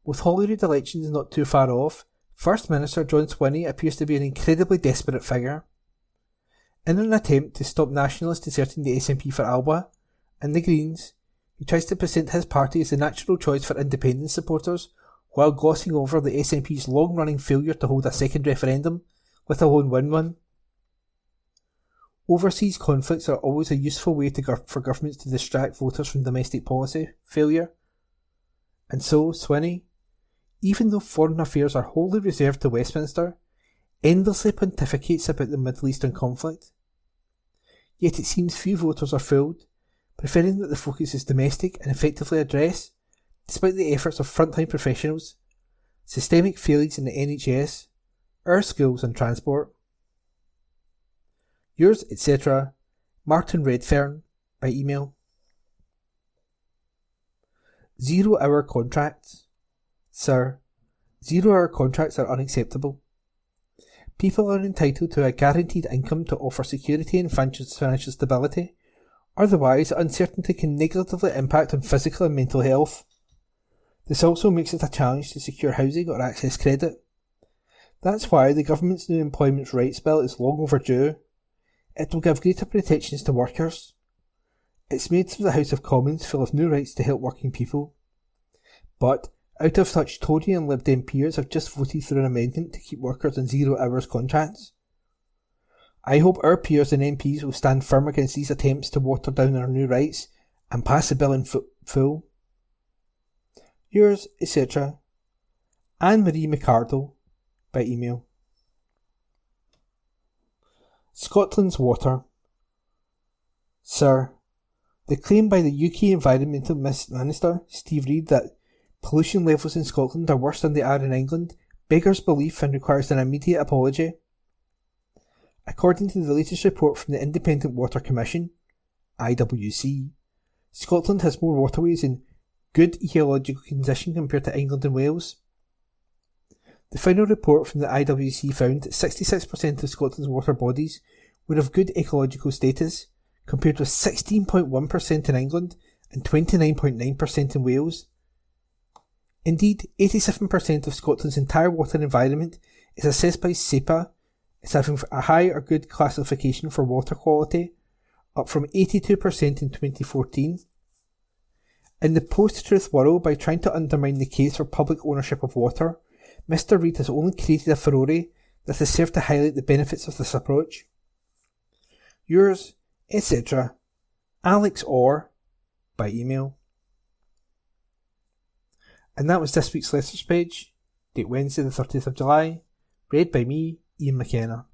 with Holyrood elections not too far off, First Minister John Swinney appears to be an incredibly desperate figure. In an attempt to stop nationalists deserting the SNP for Alba and the Greens, he tries to present his party as the natural choice for independence supporters, while glossing over the SNP's long-running failure to hold a second referendum, let alone win one. Overseas conflicts are always a useful way for governments to distract voters from domestic policy failure. And so, Swinney, even though foreign affairs are wholly reserved to Westminster, endlessly pontificates about the Middle Eastern conflict. Yet it seems few voters are fooled, preferring that the focus is domestic and effectively addressed, despite the efforts of frontline professionals, systemic failings in the NHS, our schools and transport. Yours, etc., Martin Redfern, by email. 0-hour contracts. Sir, 0-hour contracts are unacceptable. People are entitled to a guaranteed income to offer security and financial stability. Otherwise, uncertainty can negatively impact on physical and mental health. This also makes it a challenge to secure housing or access credit. That's why the government's new Employment Rights Bill is long overdue. It will give greater protections to workers. It's made through the House of Commons full of new rights to help working people. But out of touch Tory and Lib Dem peers have just voted through an amendment to keep workers on 0 hours contracts. I hope our peers and MPs will stand firm against these attempts to water down our new rights and pass the bill in full. Yours, etc., Anne-Marie McCardle, by email. Scotland's water. Sir, the claim by the UK Environmental Minister, Steve Reid, that pollution levels in Scotland are worse than they are in England beggars belief and requires an immediate apology. According to the latest report from the Independent Water Commission, IWC, Scotland has more waterways in good ecological condition compared to England and Wales. The final report from the IWC found that 66% of Scotland's water bodies were of good ecological status, compared with 16.1% in England and 29.9% in Wales. Indeed, 87% of Scotland's entire water environment is assessed by SEPA as having a high or good classification for water quality, up from 82% in 2014. In the post-truth world, by trying to undermine the case for public ownership of water, Mr. Reid has only created a furore that has served to highlight the benefits of this approach. Yours, etc., Alex Orr, by email. And that was this week's letters page, date Wednesday the 30th of July, read by me, Ian McKenna.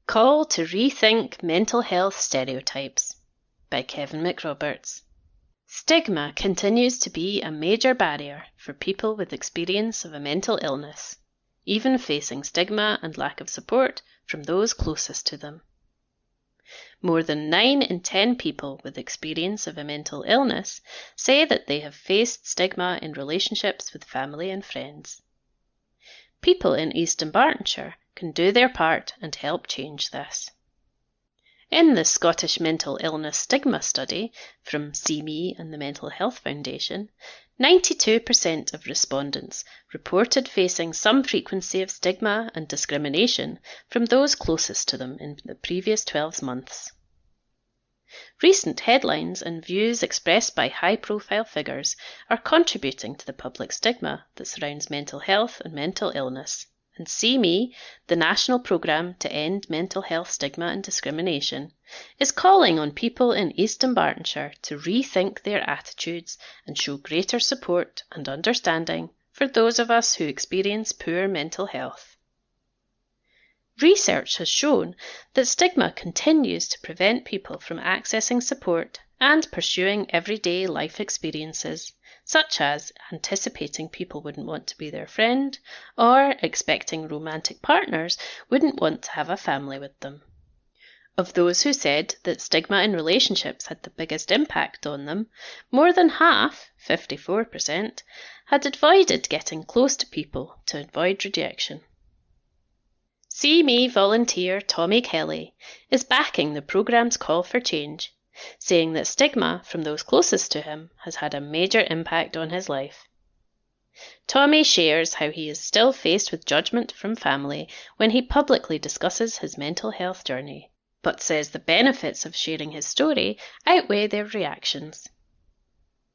Call to Rethink Mental Health Stereotypes, by Kevin McRoberts. Stigma continues to be a major barrier for people with experience of a mental illness, even facing stigma and lack of support from those closest to them. More than 9 in 10 people with experience of a mental illness say that they have faced stigma in relationships with family and friends. People in East Dunbartonshire can do their part and help change this. In the Scottish Mental Illness Stigma Study from CME and the Mental Health Foundation, 92% of respondents reported facing some frequency of stigma and discrimination from those closest to them in the previous 12 months. Recent headlines and views expressed by high-profile figures are contributing to the public stigma that surrounds mental health and mental illness, and CME, the National Programme to End Mental Health Stigma and Discrimination, is calling on people in East Dunbartonshire to rethink their attitudes and show greater support and understanding for those of us who experience poor mental health. Research has shown that stigma continues to prevent people from accessing support and pursuing everyday life experiences, such as anticipating people wouldn't want to be their friend or expecting romantic partners wouldn't want to have a family with them. Of those who said that stigma in relationships had the biggest impact on them, more than half, 54%, had avoided getting close to people to avoid rejection. See Me volunteer Tommy Kelly is backing the programme's call for change, saying that stigma from those closest to him has had a major impact on his life. Tommy shares how he is still faced with judgment from family when he publicly discusses his mental health journey, but says the benefits of sharing his story outweigh their reactions.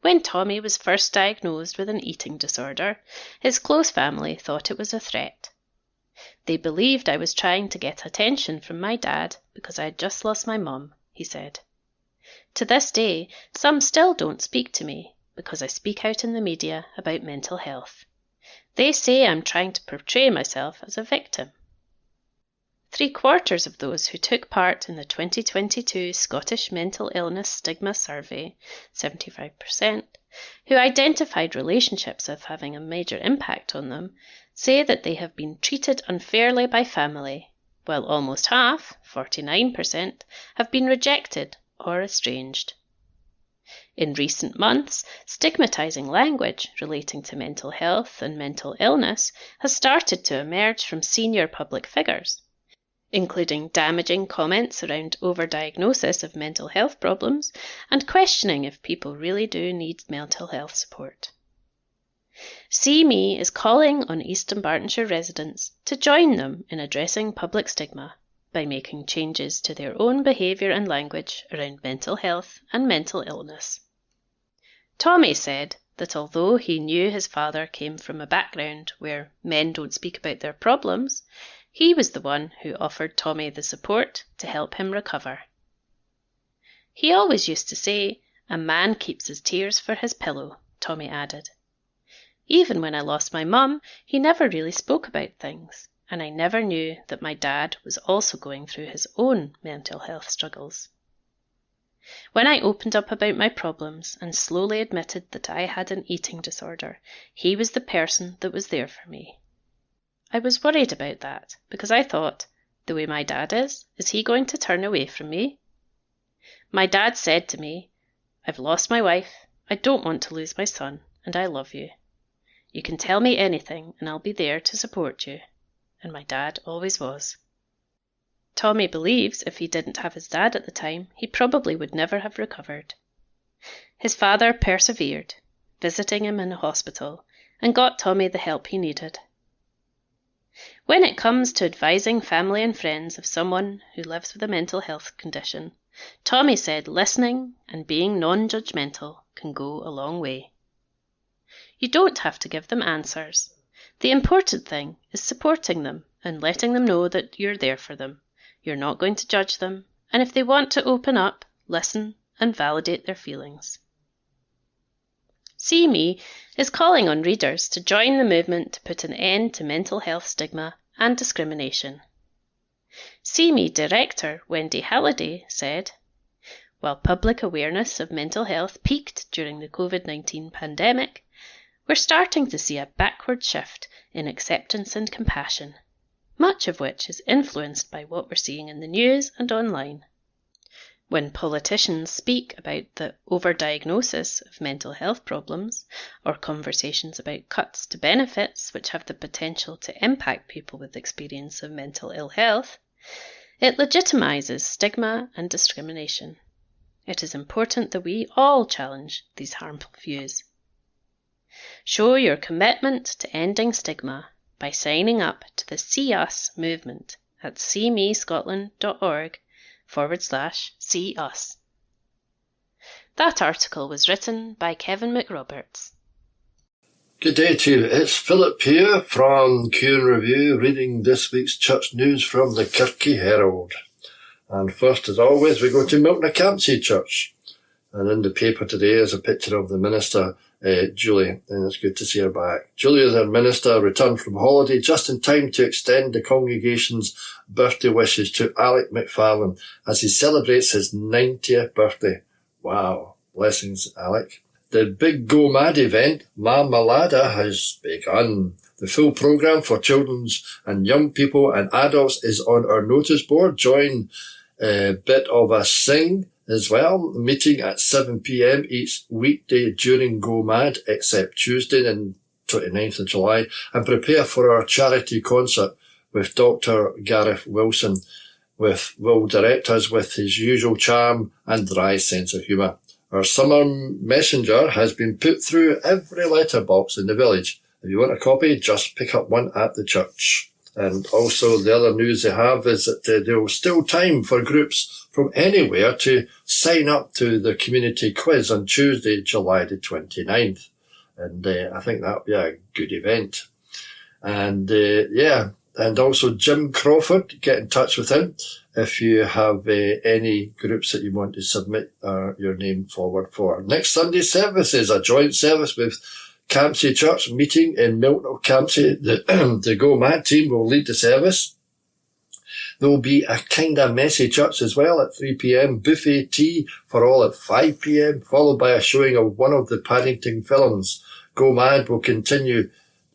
When Tommy was first diagnosed with an eating disorder, his close family thought it was a threat. They believed I was trying to get attention from my dad because I had just lost my mum, he said. To this day, some still don't speak to me because I speak out in the media about mental health. They say I'm trying to portray myself as a victim. 3/4 of those who took part in the 2022 Scottish Mental Illness Stigma Survey, 75%, who identified relationships as having a major impact on them, say that they have been treated unfairly by family, while almost half, 49%, have been rejected or estranged. In recent months, stigmatising language relating to mental health and mental illness has started to emerge from senior public figures, including damaging comments around overdiagnosis of mental health problems and questioning if people really do need mental health support. See Me is calling on East Dunbartonshire residents to join them in addressing public stigma by making changes to their own behaviour and language around mental health and mental illness. Tommy said that although he knew his father came from a background where men don't speak about their problems, he was the one who offered Tommy the support to help him recover. He always used to say, "A man keeps his tears for his pillow," Tommy added. Even when I lost my mum, he never really spoke about things, and I never knew that my dad was also going through his own mental health struggles. When I opened up about my problems and slowly admitted that I had an eating disorder, he was the person that was there for me. I was worried about that because I thought, the way my dad is he going to turn away from me? My dad said to me, "I've lost my wife, I don't want to lose my son, and I love you. You can tell me anything and I'll be there to support you." And my dad always was. Tommy believes if he didn't have his dad at the time, he probably would never have recovered. His father persevered, visiting him in a hospital, and got Tommy the help he needed. When it comes to advising family and friends of someone who lives with a mental health condition, Tommy said listening and being non-judgmental can go a long way. You don't have to give them answers. The important thing is supporting them and letting them know that you're there for them. You're not going to judge them, and if they want to open up, listen and validate their feelings. See Me is calling on readers to join the movement to put an end to mental health stigma and discrimination. See Me director Wendy Halliday said, "While public awareness of mental health peaked during the COVID-19 pandemic, we're starting to see a backward shift in acceptance and compassion, much of which is influenced by what we're seeing in the news and online. When politicians speak about the overdiagnosis of mental health problems, or conversations about cuts to benefits which have the potential to impact people with experience of mental ill health, it legitimizes stigma and discrimination. It is important that we all challenge these harmful views. Show your commitment to ending stigma by signing up to the See Us movement at seemescotland.org/see us. That article was written by Kevin McRoberts. Good day to you. It's Philip here from Q Review, reading this week's church news from the Kirkintilloch Herald. And first, as always, we go to Milton Church. And in the paper today is a picture of the minister Julie, and it's good to see her back. Julie, their minister, returned from holiday just in time to extend the congregation's birthday wishes to Alec McFarlane as he celebrates his 90th birthday. Wow. Blessings, Alec. The big Go Mad event, Ma Malada, has begun. The full programme for children's and young people and adults is on our notice board. Join a bit of a sing as well. Meeting at 7 p.m. each weekday during Go Mad, except Tuesday, the 29th of July, and prepare for our charity concert with Dr. Gareth Wilson, will direct us with his usual charm and dry sense of humour. Our summer messenger has been put through every letterbox in the village. If you want a copy, just pick up one at the church. And also the other news they have is that there's still time for groups from anywhere to sign up to the community quiz on Tuesday, July the 29th. And I think that'll be a good event. And and also Jim Crawford, get in touch with him if you have any groups that you want to submit your name forward for. Next Sunday service is a joint service with Campsie Church meeting in Milton Campsie. The Go Mad team will lead the service. There will be a kind of messy church as well at 3 p.m. Buffet tea for all at 5 p.m. followed by a showing of one of the Paddington films. Go Mad will continue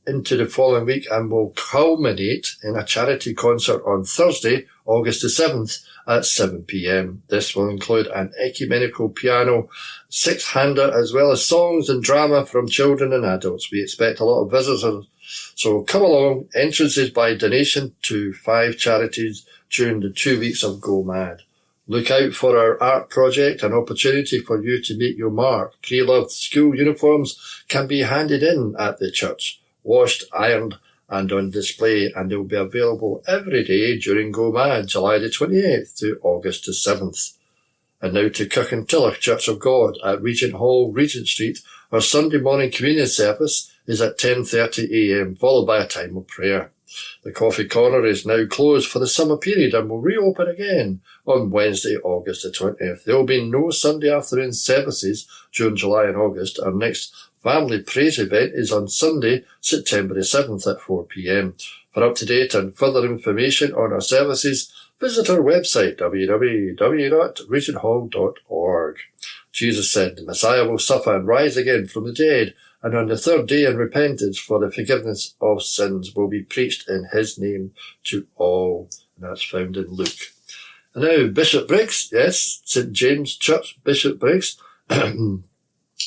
into the following week and will culminate in a charity concert on Thursday, August the 7th at 7 p.m. This will include an ecumenical piano six-hander as well as songs and drama from children and adults. We expect a lot of visitors, so come along. Entrance is by donation to 5 charities during the 2 weeks of Go Mad. Look out for our art project, an opportunity for you to make your mark. Pre-loved school uniforms can be handed in at the church, washed, ironed, and on display, and they will be available every day during Go Mad, July the 28th to August the 7th. And now to Kirkintilloch Church of God at Regent Hall, Regent Street. Our Sunday morning communion service is at 10:30 a.m, followed by a time of prayer. The coffee corner is now closed for the summer period and will reopen again on Wednesday, August the 20th. There will be no Sunday afternoon services during July and August. Our next family praise event is on Sunday, September the 7th at 4 p.m. For up-to-date and further information on our services, visit our website, www.regenthall.org. Jesus said the Messiah will suffer and rise again from the dead, and on the third day in repentance for the forgiveness of sins will be preached in his name to all. And that's found in Luke. And now Bishopbriggs, yes, St James Church, Bishopbriggs.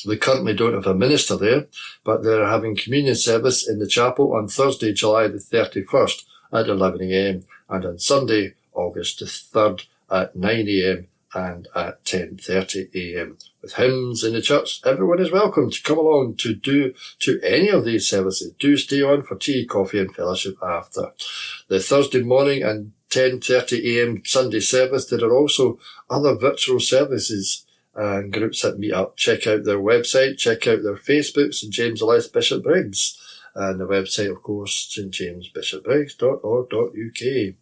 We currently don't have a minister there, but they're having communion service in the chapel on Thursday, July the 31st at 11 a.m. and on Sunday, August the 3rd at 9 a.m. and at 10:30 a.m. With hymns in the church, everyone is welcome to come along to any of these services. Do stay on for tea, coffee and fellowship after. The Thursday morning and 10:30 a.m. Sunday service, there are also other virtual services and groups that meet up. Check out their website, check out their Facebook, St James Less Bishopbriggs, and the website, of course, stjamesbishopbriggs.org.uk.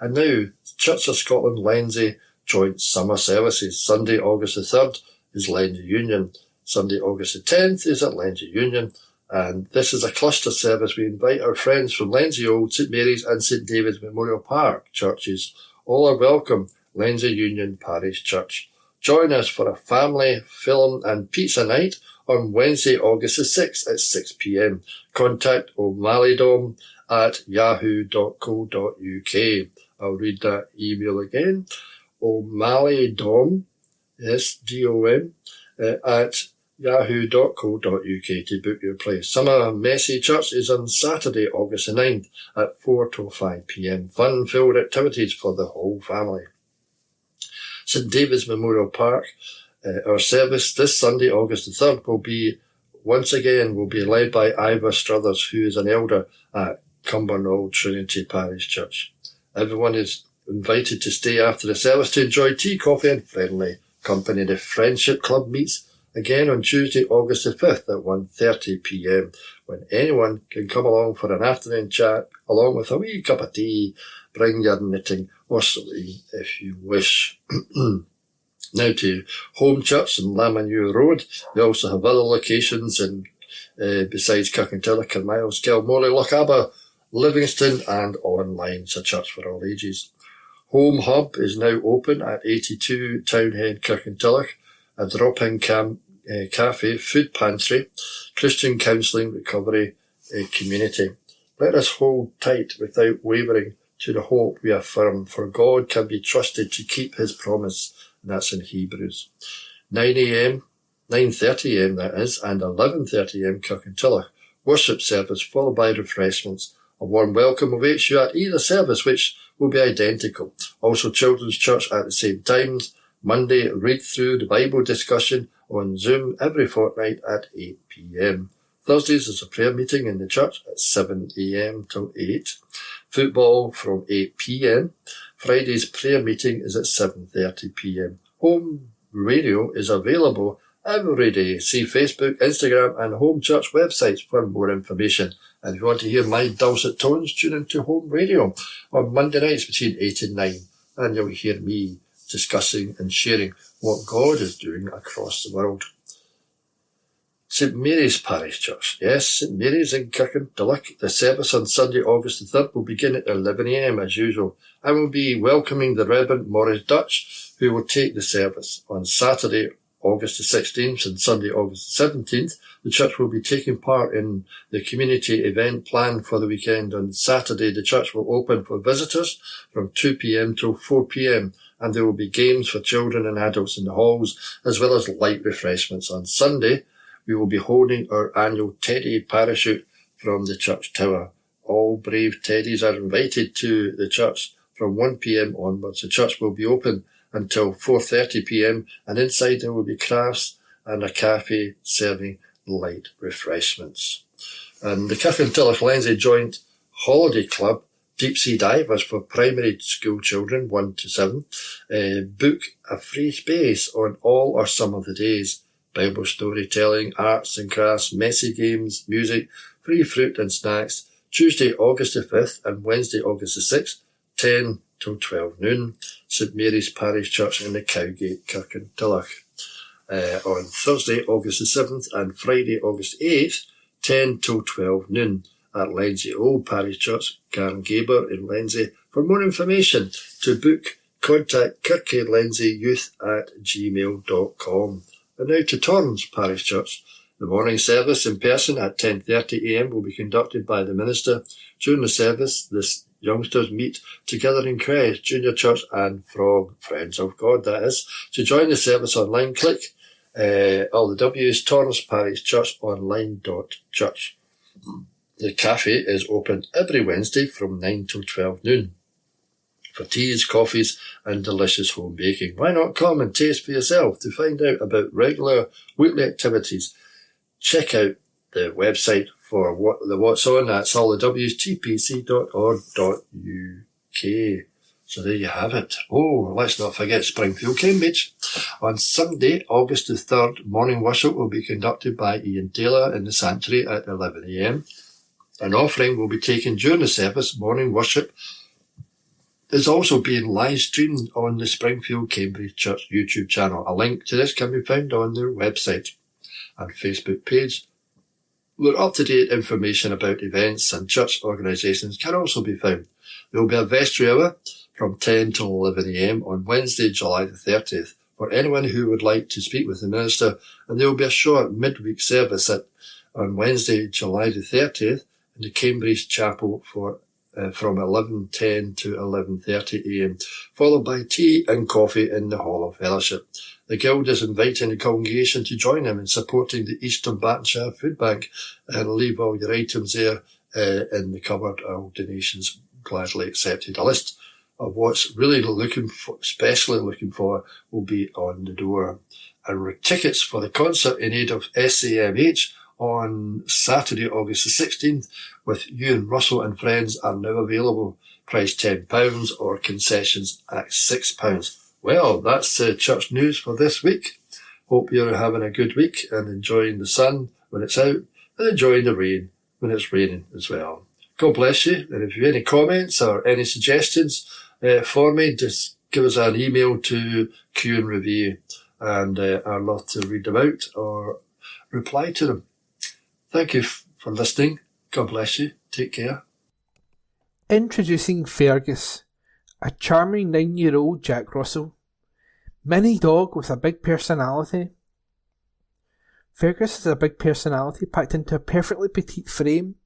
And now, Church of Scotland Lenzie joint summer services. Sunday, August the 3rd is Lenzie Union. Sunday, August the 10th is at Lenzie Union. And this is a cluster service. We invite our friends from Lenzie Old, St Mary's and St David's Memorial Park churches. All are welcome. Lenzie Union Parish Church. Join us for a family, film and pizza night on Wednesday, August the 6th at 6 p.m. Contact O'Malleydom at yahoo.co.uk. I'll read that email again. O'Malleydom, yes, D-O-M, at yahoo.co.uk to book your place. Summer Messy Church is on Saturday, August the 9th at 4 till 5 p.m. Fun-filled activities for the whole family. St David's Memorial Park, our service this Sunday, August the 3rd, will be led by Ivor Struthers, who is an elder at Cumbernauld Trinity Parish Church. Everyone is invited to stay after the service to enjoy tea, coffee and friendly company. The Friendship Club meets again on Tuesday, August the 5th at 1:30 p.m, when anyone can come along for an afternoon chat, along with a wee cup of tea. Bring your knitting or sewing if you wish. Now to Home Church in Lamanu Road. They also have other locations besides Kirkintilloch and Miles, Kilmorley, Lochaber, Livingston, and online. It's a church for all ages. Home Hub is now open at 82 Townhead, Kirkintilloch, a drop-in cafe, food pantry, Christian counselling, recovery community. Let us hold tight without wavering to the hope we affirm, for God can be trusted to keep his promise. And that's in Hebrews. 9 a.m, 9:30 a.m. that is, and 11:30 a.m. Kirkintilloch. Worship service followed by refreshments. A warm welcome awaits you at either service, which will be identical. Also children's church at the same times. Monday, read through the Bible discussion on Zoom every fortnight at 8 p.m. Thursdays is a prayer meeting in the church at 7 a.m. till 8. Football from 8 p.m. Friday's prayer meeting is at 7:30 p.m. Home radio is available every day. See Facebook, Instagram and Home Church websites for more information. And if you want to hear my dulcet tones, tune into Home Radio on Monday nights between 8 and 9. And you'll hear me discussing and sharing what God is doing across the world. St Mary's Parish Church. Yes, St Mary's in Kirkintilloch. The service on Sunday, August the 3rd will begin at 11 a.m. as usual. And we'll be welcoming the Reverend Maurice Dutch, who will take the service. On Saturday, August the 16th and Sunday, August the 17th, the church will be taking part in the community event planned for the weekend. On Saturday, the church will open for visitors from 2 p.m. till 4 p.m. and there will be games for children and adults in the halls, as well as light refreshments. On Sunday, we will be holding our annual Teddy parachute from the church tower. All brave Teddies are invited to the church from 1 p.m. onwards. The church will be open until 4:30 p.m. and inside there will be crafts and a cafe serving light refreshments. And the Kirkintilloch Lenzie Joint Holiday Club Deep Sea Divers for primary school children 1 to 7 book a free space on all or some of the days. Bible storytelling, arts and crafts, messy games, music, free fruit and snacks. Tuesday, August the 5th and Wednesday, August the 6th, 10 till 12 noon. St Mary's Parish Church in the Cowgate, Kirkintilloch. On Thursday, August the 7th and Friday, August 8th, 10 till 12 noon at Lenzie Old Parish Church, Garngabor in Lenzie. For more information, to book, contact kirkylenzieYouth@gmail.com. And now to Torrance Parish Church. The morning service in person at 10:30 a.m. will be conducted by the minister. During the service, the youngsters meet together in Crest, Junior Church and Frog, Friends of God that is. To join the service online, click all the W's, Torrance Parish Church online.church. The cafe is open every Wednesday from 9 till 12 noon. For teas, coffees and delicious home baking. Why not come and taste for yourself? To find out about regular weekly activities, check out the website for what's on. That's all the W's, tpc.org.uk. So there you have it. Oh, let's not forget Springfield, Cambridge. On Sunday, August the 3rd, morning worship will be conducted by Ian Taylor in the sanctuary at 11 a.m. An offering will be taken during the service. Morning worship is also being live streamed on the Springfield Cambridge Church YouTube channel. A link to this can be found on their website and Facebook page, where up-to-date information about events and church organisations can also be found. There will be a vestry hour from 10 till 11 a.m. on Wednesday, July the 30th, for anyone who would like to speak with the minister, and there will be a short midweek service on Wednesday, July the 30th in the Cambridge Chapel from 11:10 to 11:30 a.m, followed by tea and coffee in the Hall of Fellowship. The Guild is inviting the congregation to join them in supporting the Eastern Bartonshire Food Bank and leave all your items there in the cupboard. All donations gladly accepted. A list of what's really especially looking for will be on the door. And tickets for the concert in aid of SAMH on Saturday, August the 16th, with Ewan Russell and Friends are now available. Price £10 or concessions at £6. Well, that's the church news for this week. Hope you're having a good week and enjoying the sun when it's out and enjoying the rain when it's raining as well. God bless you. And if you have any comments or any suggestions for me, just give us an email to Q and Review, and I'd love to read them out or reply to them. Thank you for listening. God bless you. Take care. Introducing Fergus, a charming 9-year-old Jack Russell. Mini dog with a big personality. Fergus has a big personality packed into a perfectly petite frame.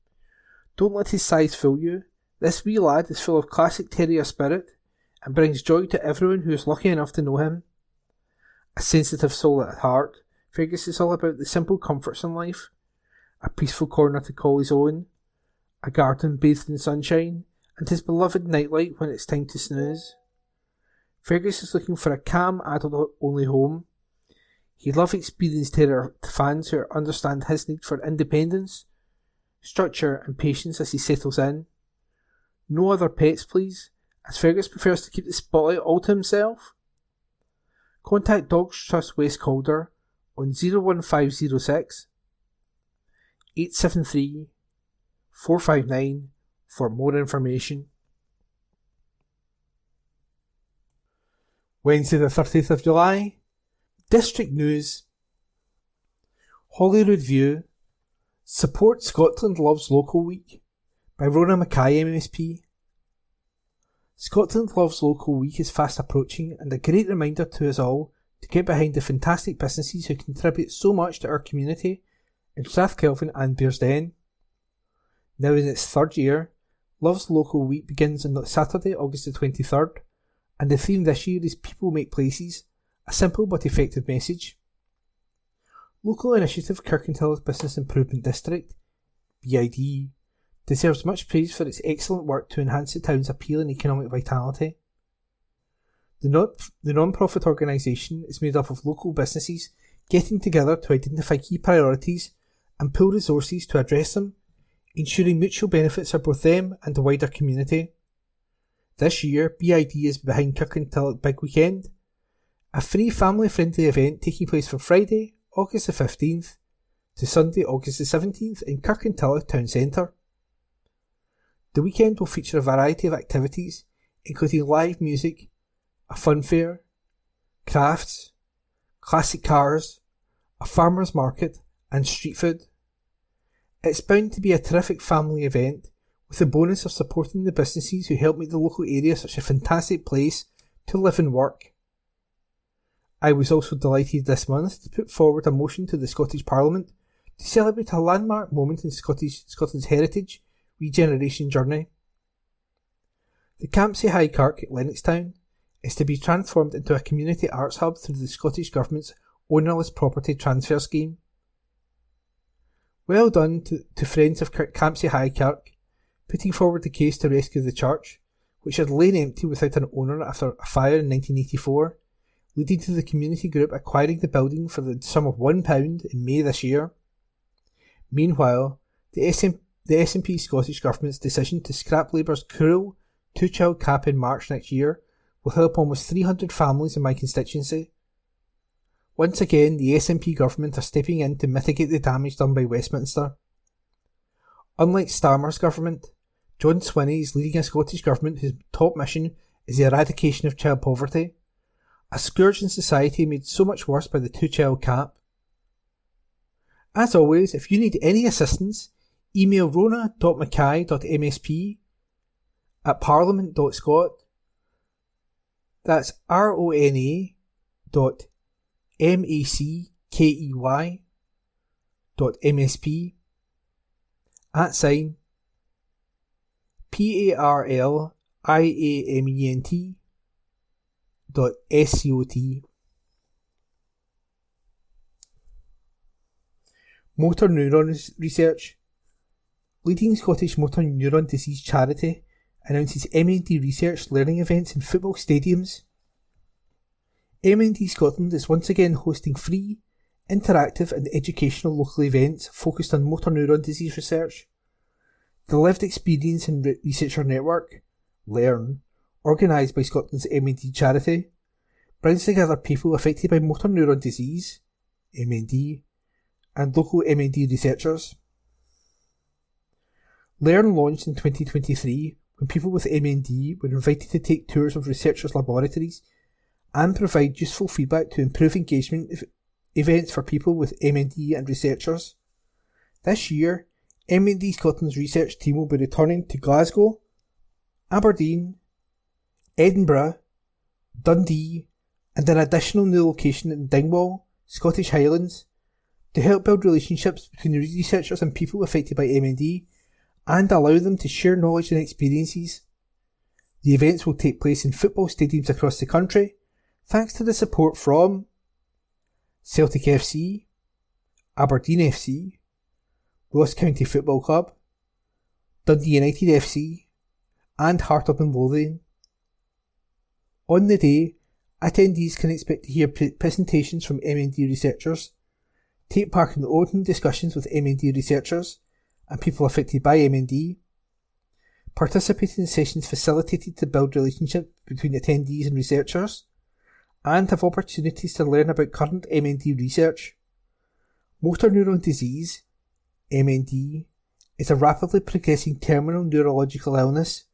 Don't let his size fool you. This wee lad is full of classic terrier spirit and brings joy to everyone who is lucky enough to know him. A sensitive soul at heart, Fergus is all about the simple comforts in life. A peaceful corner to call his own, a garden bathed in sunshine, and his beloved nightlight when it's time to snooze. Fergus is looking for a calm, adult-only home. He loves experienced terrier fans who understand his need for independence, structure and patience as he settles in. No other pets, please, as Fergus prefers to keep the spotlight all to himself. Contact Dogs Trust West Calder on 01506 873 459 for more information. Wednesday the 30th of July. District News. Holyrood View. Support Scotland Loves Local Week by Rona Mackay MSP. Scotland Loves Local Week is fast approaching and a great reminder to us all to get behind the fantastic businesses who contribute so much to our community in Strathkelvin and Bearsden. Now in its third year, Loves Local Week begins on Saturday, August the 23rd, and the theme this year is People Make Places, a simple but effective message. Local initiative Kirkintilloch Business Improvement District, BID, deserves much praise for its excellent work to enhance the town's appeal and economic vitality. The non-profit organisation is made up of local businesses getting together to identify key priorities and pool resources to address them, ensuring mutual benefits for both them and the wider community. This year, BID is behind Kirkintilloch Big Weekend, a free family-friendly event taking place from Friday, August the 15th to Sunday, August the 17th in Kirkintilloch Town Centre. The weekend will feature a variety of activities, including live music, a fun fair, crafts, classic cars, a farmer's market and street food. It's bound to be a terrific family event with the bonus of supporting the businesses who help make the local area such a fantastic place to live and work. I was also delighted this month to put forward a motion to the Scottish Parliament to celebrate a landmark moment in Scotland's heritage regeneration journey. The Campsie High Kirk at Lennoxtown is to be transformed into a community arts hub through the Scottish Government's ownerless property transfer scheme. Well done to friends of Campsie High Kirk, putting forward the case to rescue the church, which had lain empty without an owner after a fire in 1984, leading to the community group acquiring the building for the sum of £1 in May this year. Meanwhile, the SNP Scottish Government's decision to scrap Labour's cruel two-child cap in March next year will help almost 300 families in my constituency. Once again, the SNP government are stepping in to mitigate the damage done by Westminster. Unlike Starmer's government, John Swinney is leading a Scottish government whose top mission is the eradication of child poverty, a scourge in society made so much worse by the two-child cap. As always, if you need any assistance, email rona.mackay.msp@parliament.scot. That's rona.mackey.msp @parliament.scot. Motor neuron research. Leading Scottish motor neuron disease charity announces MND research learning events in football stadiums. MND Scotland is once again hosting free, interactive and educational local events focused on motor neuron disease research. The Lived Experience and Researcher Network, LEARN, organised by Scotland's MND charity, brings together people affected by motor neuron disease, MND, and local MND researchers. LEARN launched in 2023 when people with MND were invited to take tours of researchers' laboratories and provide useful feedback to improve engagement events for people with MND and researchers. This year, MND Scotland's research team will be returning to Glasgow, Aberdeen, Edinburgh, Dundee, and an additional new location in Dingwall, Scottish Highlands, to help build relationships between the researchers and people affected by MND and allow them to share knowledge and experiences. The events will take place in football stadiums across the country, thanks to the support from Celtic FC, Aberdeen FC, Ross County Football Club, Dundee United FC, and Heart Up and Lothian. On the day, attendees can expect to hear presentations from MND researchers, take part in open discussions with MND researchers and people affected by MND, participate in sessions facilitated to build relationships between attendees and researchers, and have opportunities to learn about current MND research. Motor neuron disease, MND, is a rapidly progressing terminal neurological illness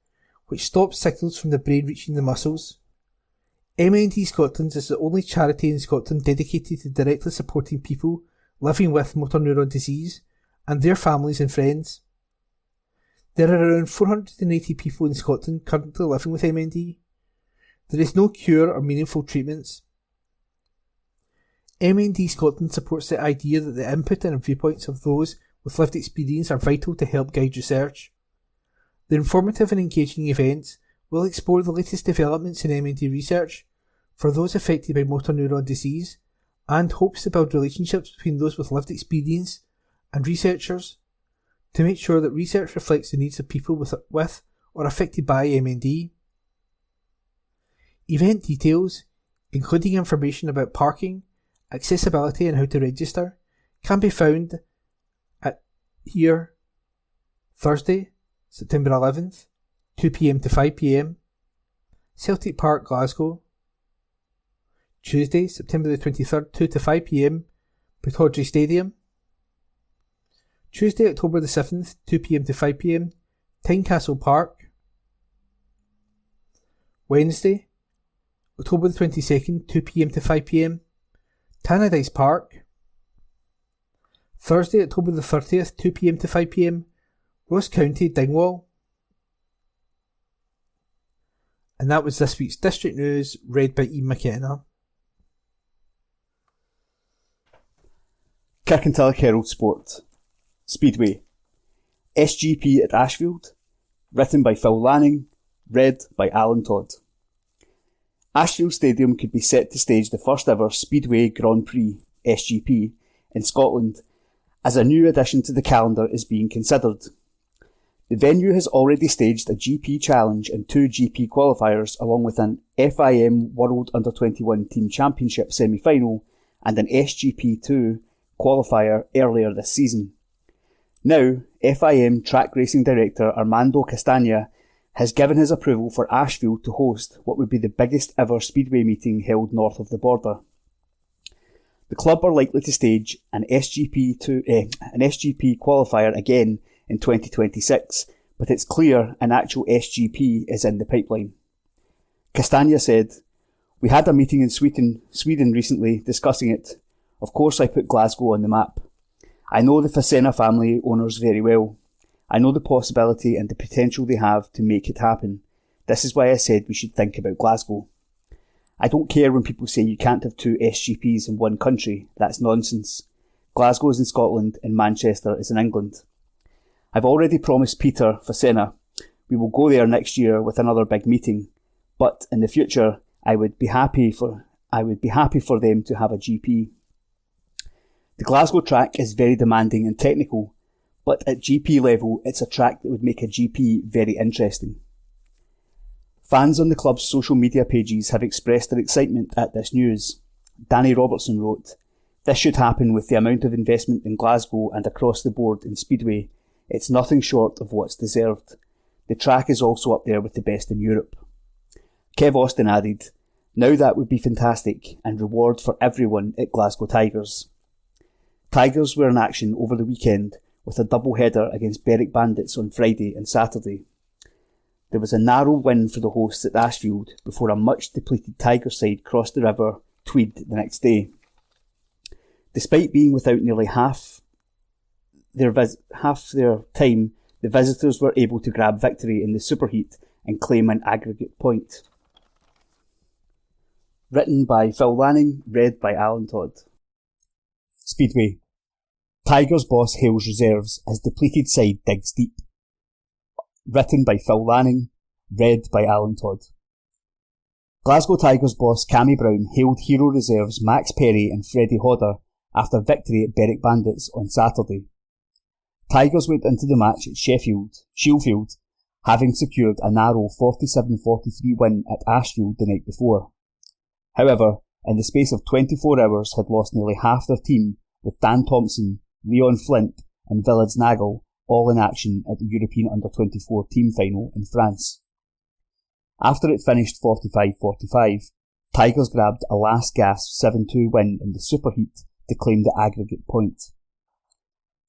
which stops signals from the brain reaching the muscles. MND Scotland is the only charity in Scotland dedicated to directly supporting people living with motor neuron disease and their families and friends. There are around 480 people in Scotland currently living with MND. There is no cure or meaningful treatments. MND Scotland supports the idea that the input and viewpoints of those with lived experience are vital to help guide research. The informative and engaging events will explore the latest developments in MND research for those affected by motor neuron disease and hopes to build relationships between those with lived experience and researchers to make sure that research reflects the needs of people with or affected by MND. Event details, including information about parking, accessibility and how to register, can be found at here Thursday, September 11th, 2pm to 5pm, Celtic Park, Glasgow. Tuesday, September the 23rd, 2 to 5pm, Pittodrie Stadium. Tuesday, October the 7th, 2pm to 5pm, Tynecastle Park. Wednesday, October the 22nd, 2pm to 5pm, Tannadice Park. Thursday, October the 30th, 2pm to 5pm, Ross County, Dingwall. And that was this week's District News, read by Ian McKenna. Kirkintilloch Herald Sport. Speedway. SGP at Ashfield. Written by Phil Lanning. Read by Alan Todd. Ashfield Stadium could be set to stage the first ever Speedway Grand Prix, SGP, in Scotland, as a new addition to the calendar is being considered. The venue has already staged a GP Challenge and 2 GP qualifiers, along with an FIM World Under-21 Team Championship semi-final and an SGP2 qualifier earlier this season. Now, FIM track racing director Armando Castagna has given his approval for Ashfield to host what would be the biggest ever speedway meeting held north of the border. The club are likely to stage an SGP qualifier again in 2026, but it's clear an actual SGP is in the pipeline. Castagna said, "We had a meeting in Sweden recently discussing it. Of course I put Glasgow on the map. I know the Facena family owners very well. I know the possibility and the potential they have to make it happen. This is why I said we should think about Glasgow. I don't care when people say you can't have 2 SGPs in one country. That's nonsense. Glasgow is in Scotland and Manchester is in England. I've already promised Peter Facena we will go there next year with another big meeting, but in the future I would be happy for them to have a GP. The Glasgow track is very demanding and technical, but at GP level it's a track that would make a GP very interesting." Fans on the club's social media pages have expressed their excitement at this news. Danny Robertson wrote, "This should happen with the amount of investment in Glasgow and across the board in Speedway. It's nothing short of what's deserved. The track is also up there with the best in Europe." Kev Austin added, "Now that would be fantastic and reward for everyone at Glasgow Tigers." Tigers were in action over the weekend with a double header against Berwick Bandits on Friday and Saturday. There was a narrow win for the hosts at Ashfield before a much depleted Tigers side crossed the River Tweed the next day. Despite being without nearly half their time, the visitors were able to grab victory in the superheat and claim an aggregate point. Written by Phil Lanning, read by Alan Todd. Speedway. Tigers boss hails reserves as depleted side digs deep. Written by Phil Lanning, read by Alan Todd. Glasgow Tigers boss Cammy Brown hailed hero reserves Max Perry and Freddie Hodder after victory at Berwick Bandits on Saturday. Tigers went into the match at Sheffield, having secured a narrow 47-43 win at Ashfield the night before. However, in the space of 24 hours had lost nearly half their team, with Dan Thompson, Leon Flint and Village Nagel all in action at the European Under-24 team final in France. After it finished 45-45, Tigers grabbed a last-gasp 7-2 win in the superheat to claim the aggregate point.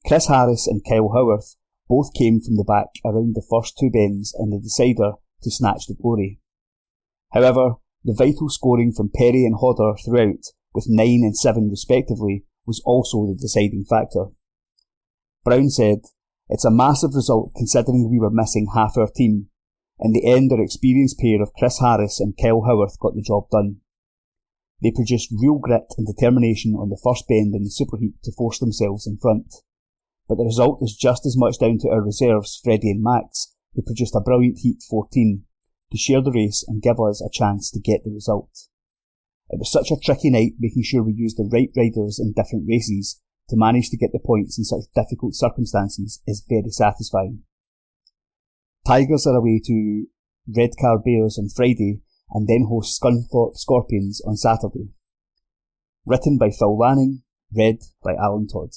Chris Harris and Kyle Howarth both came from the back around the first two bends in the decider to snatch the glory. However, the vital scoring from Perry and Hodder throughout, with 9 and 7 respectively, was also the deciding factor. Brown said, "It's a massive result considering we were missing half our team. In the end, our experienced pair of Chris Harris and Kyle Howarth got the job done. They produced real grit and determination on the first bend in the superheat to force themselves in front. But the result is just as much down to our reserves, Freddie and Max, who produced a brilliant heat 14, to share the race and give us a chance to get the result. It was such a tricky night making sure we used the right riders in different races to manage to get the points in such difficult circumstances is very satisfying." Tigers are away to Redcar Bears on Friday and then host Scunthorpe Scorpions on Saturday. Written by Phil Lanning, read by Alan Todd.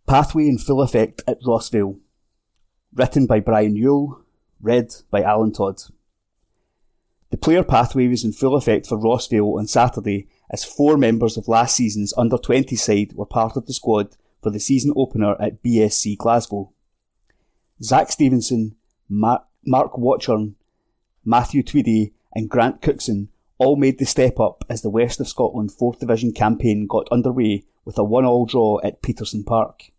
Pathway in full effect at Rossvale. Written by Brian Yule, read by Alan Todd. The player pathway was in full effect for Rossvale on Saturday as 4 members of last season's under-20 side were part of the squad for the season opener at BSC Glasgow. Zach Stevenson, Mark Watchorn, Matthew Tweedy and Grant Cookson all made the step up as the West of Scotland 4th Division campaign got underway with a 1-1 draw at Peterson Park.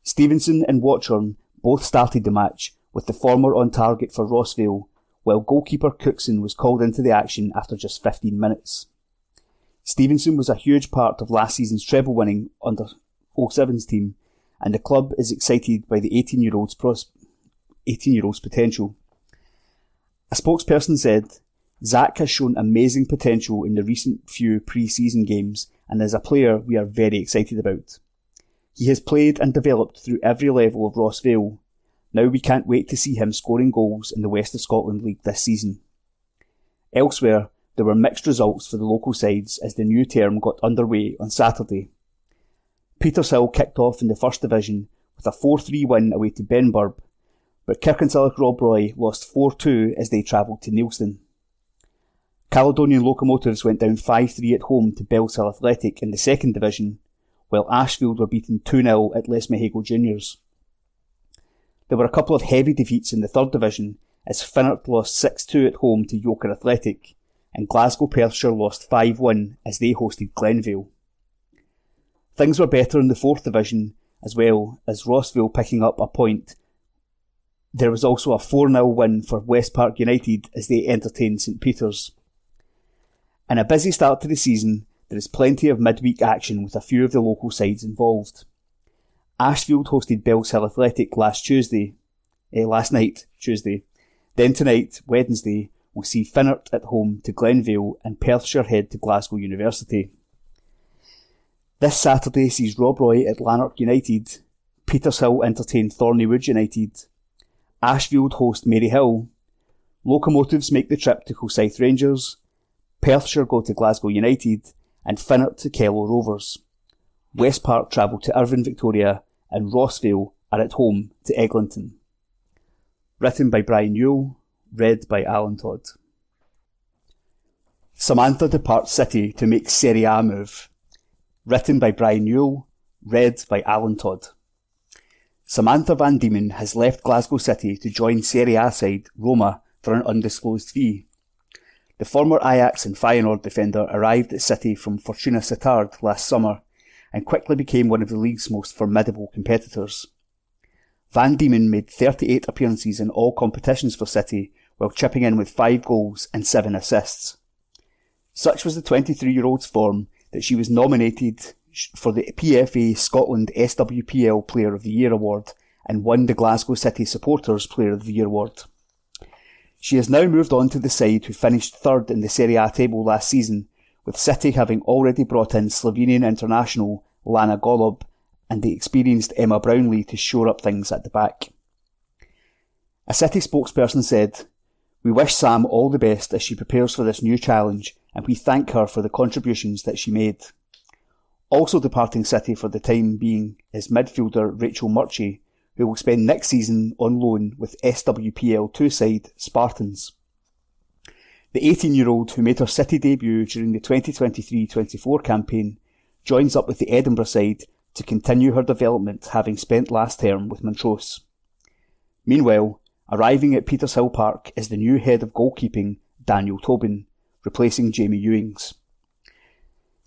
Stevenson and Watchorn both started the match, with the former on target for Rossvale, while goalkeeper Cookson was called into the action after just 15 minutes. Stevenson was a huge part of last season's treble-winning under 07's team, and the club is excited by the 18-year-old's potential. A spokesperson said, "Zach has shown amazing potential in the recent few pre-season games, and as a player we are very excited about. He has played and developed through every level of Rossvale. Now we can't wait to see him scoring goals in the West of Scotland League this season." Elsewhere, there were mixed results for the local sides as the new term got underway on Saturday. Petershill kicked off in the First Division with a 4-3 win away to Benburb, but Kirkintilloch Rob Roy lost 4-2 as they travelled to Neilston. Caledonian Locomotives went down 5-3 at home to Bellshill Athletic in the Second Division, while Ashfield were beaten 2-0 at Lesmahago Juniors. There were a couple of heavy defeats in the Third Division as Finnart lost 6-2 at home to Yoker Athletic, and Glasgow Perthshire lost 5-1 as they hosted Glenvale. Things were better in the Fourth Division as well, as Rossvale picking up a point. There was also a 4-0 win for West Park United as they entertained St Peters. In a busy start to the season, there is plenty of midweek action with a few of the local sides involved. Ashfield hosted Bellshill Athletic last night, Tuesday. Then tonight, Wednesday, we'll see Finnart at home to Glenvale and Perthshire head to Glasgow University. This Saturday sees Rob Roy at Lanark United, Petershill entertain Thorneywood United, Ashfield host Maryhill, Locomotives make the trip to Kilsyth Rangers, Perthshire go to Glasgow United, and Finnart to Kellow Rovers. West Park travel to Irvine Victoria, and Rossvale are at home to Eglinton. Written by Brian Yule, read by Alan Todd. Samantha departs City to make Serie A move. Written by Brian Yule, read by Alan Todd. Samantha Van Diemen has left Glasgow City to join Serie A side Roma for an undisclosed fee. The former Ajax and Feyenoord defender arrived at City from Fortuna Sittard last summer and quickly became one of the league's most formidable competitors. Van Diemen made 38 appearances in all competitions for City, while chipping in with 5 goals and 7 assists. Such was the 23-year-old's form that she was nominated for the PFA Scotland SWPL Player of the Year award and won the Glasgow City Supporters Player of the Year award. She has now moved on to the side who finished third in the Serie A table last season, with City having already brought in Slovenian international Lana Golob and the experienced Emma Brownlee to shore up things at the back. A City spokesperson said, "We wish Sam all the best as she prepares for this new challenge, and we thank her for the contributions that she made." Also departing City for the time being is midfielder Rachel Murchie, who will spend next season on loan with SWPL 2 side Spartans. The 18-year-old, who made her City debut during the 2023-24 campaign, joins up with the Edinburgh side to continue her development, having spent last term with Montrose. Meanwhile, arriving at Petershill Park is the new head of goalkeeping, Daniel Tobin, replacing Jamie Ewings.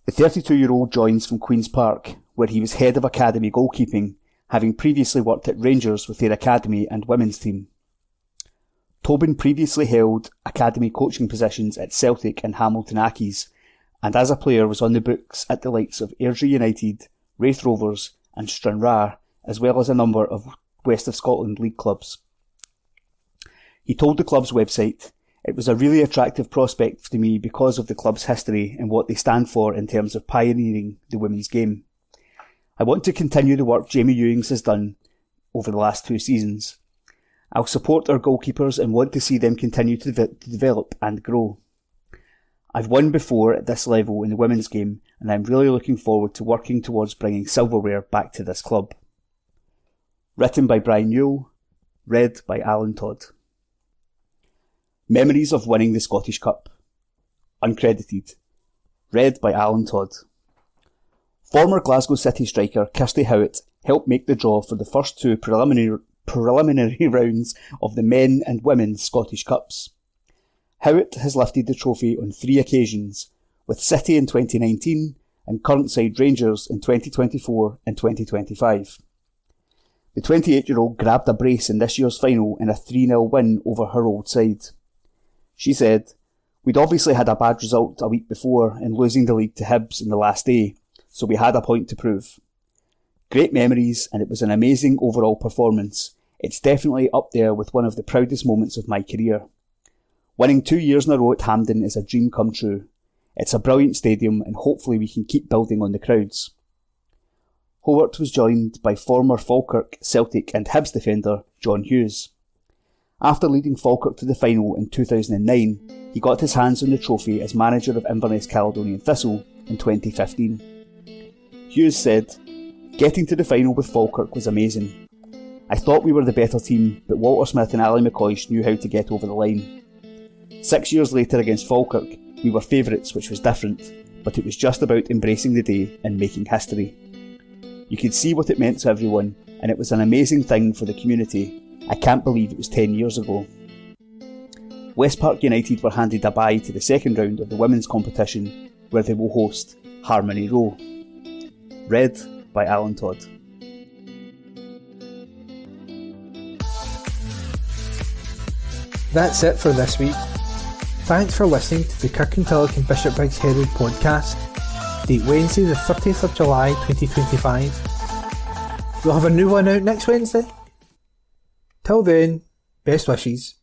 The 32-year-old joins from Queen's Park, where he was head of academy goalkeeping, having previously worked at Rangers with their academy and women's team. Tobin previously held academy coaching positions at Celtic and Hamilton Accies, and as a player was on the books at the likes of Airdrie United, Raith Rovers and Stranraer, as well as a number of West of Scotland league clubs. He told the club's website, "It was a really attractive prospect to me because of the club's history and what they stand for in terms of pioneering the women's game. I want to continue the work Jamie Ewings has done over the last 2 seasons. I'll support our goalkeepers and want to see them continue to develop and grow. I've won before at this level in the women's game, and I'm really looking forward to working towards bringing silverware back to this club." Written by Brian Newell, read by Alan Todd. Memories of winning the Scottish Cup. Uncredited. Read by Alan Todd. Former Glasgow City striker Kirsty Howat helped make the draw for the first 2 preliminary rounds of the men and women's Scottish Cups. Howat has lifted the trophy on 3 occasions, with City in 2019 and current side Rangers in 2024 and 2025. The 28-year-old grabbed a brace in this year's final in a 3-0 win over her old side. She said, "We'd obviously had a bad result a week before in losing the league to Hibs in the last day, so we had a point to prove. Great memories, and it was an amazing overall performance. It's definitely up there with one of the proudest moments of my career. Winning 2 years in a row at Hampden is a dream come true. It's a brilliant stadium, and hopefully we can keep building on the crowds." Howat was joined by former Falkirk, Celtic and Hibs defender John Hughes. After leading Falkirk to the final in 2009, he got his hands on the trophy as manager of Inverness Caledonian Thistle in 2015. Hughes said, "Getting to the final with Falkirk was amazing. I thought we were the better team, but Walter Smith and Ali McCoish knew how to get over the line. 6 years later against Falkirk, we were favourites, which was different, but it was just about embracing the day and making history. You could see what it meant to everyone, and it was an amazing thing for the community. I can't believe it was 10 years ago." West Park United were handed a bye to the second round of the women's competition, where they will host Harmony Row. Read by Alan Todd. That's it for this week. Thanks for listening to the Kirkintilloch and Bishopbriggs Herald podcast. Date Wednesday the 30th of July 2025. We'll have a new one out next Wednesday. Till then, best wishes.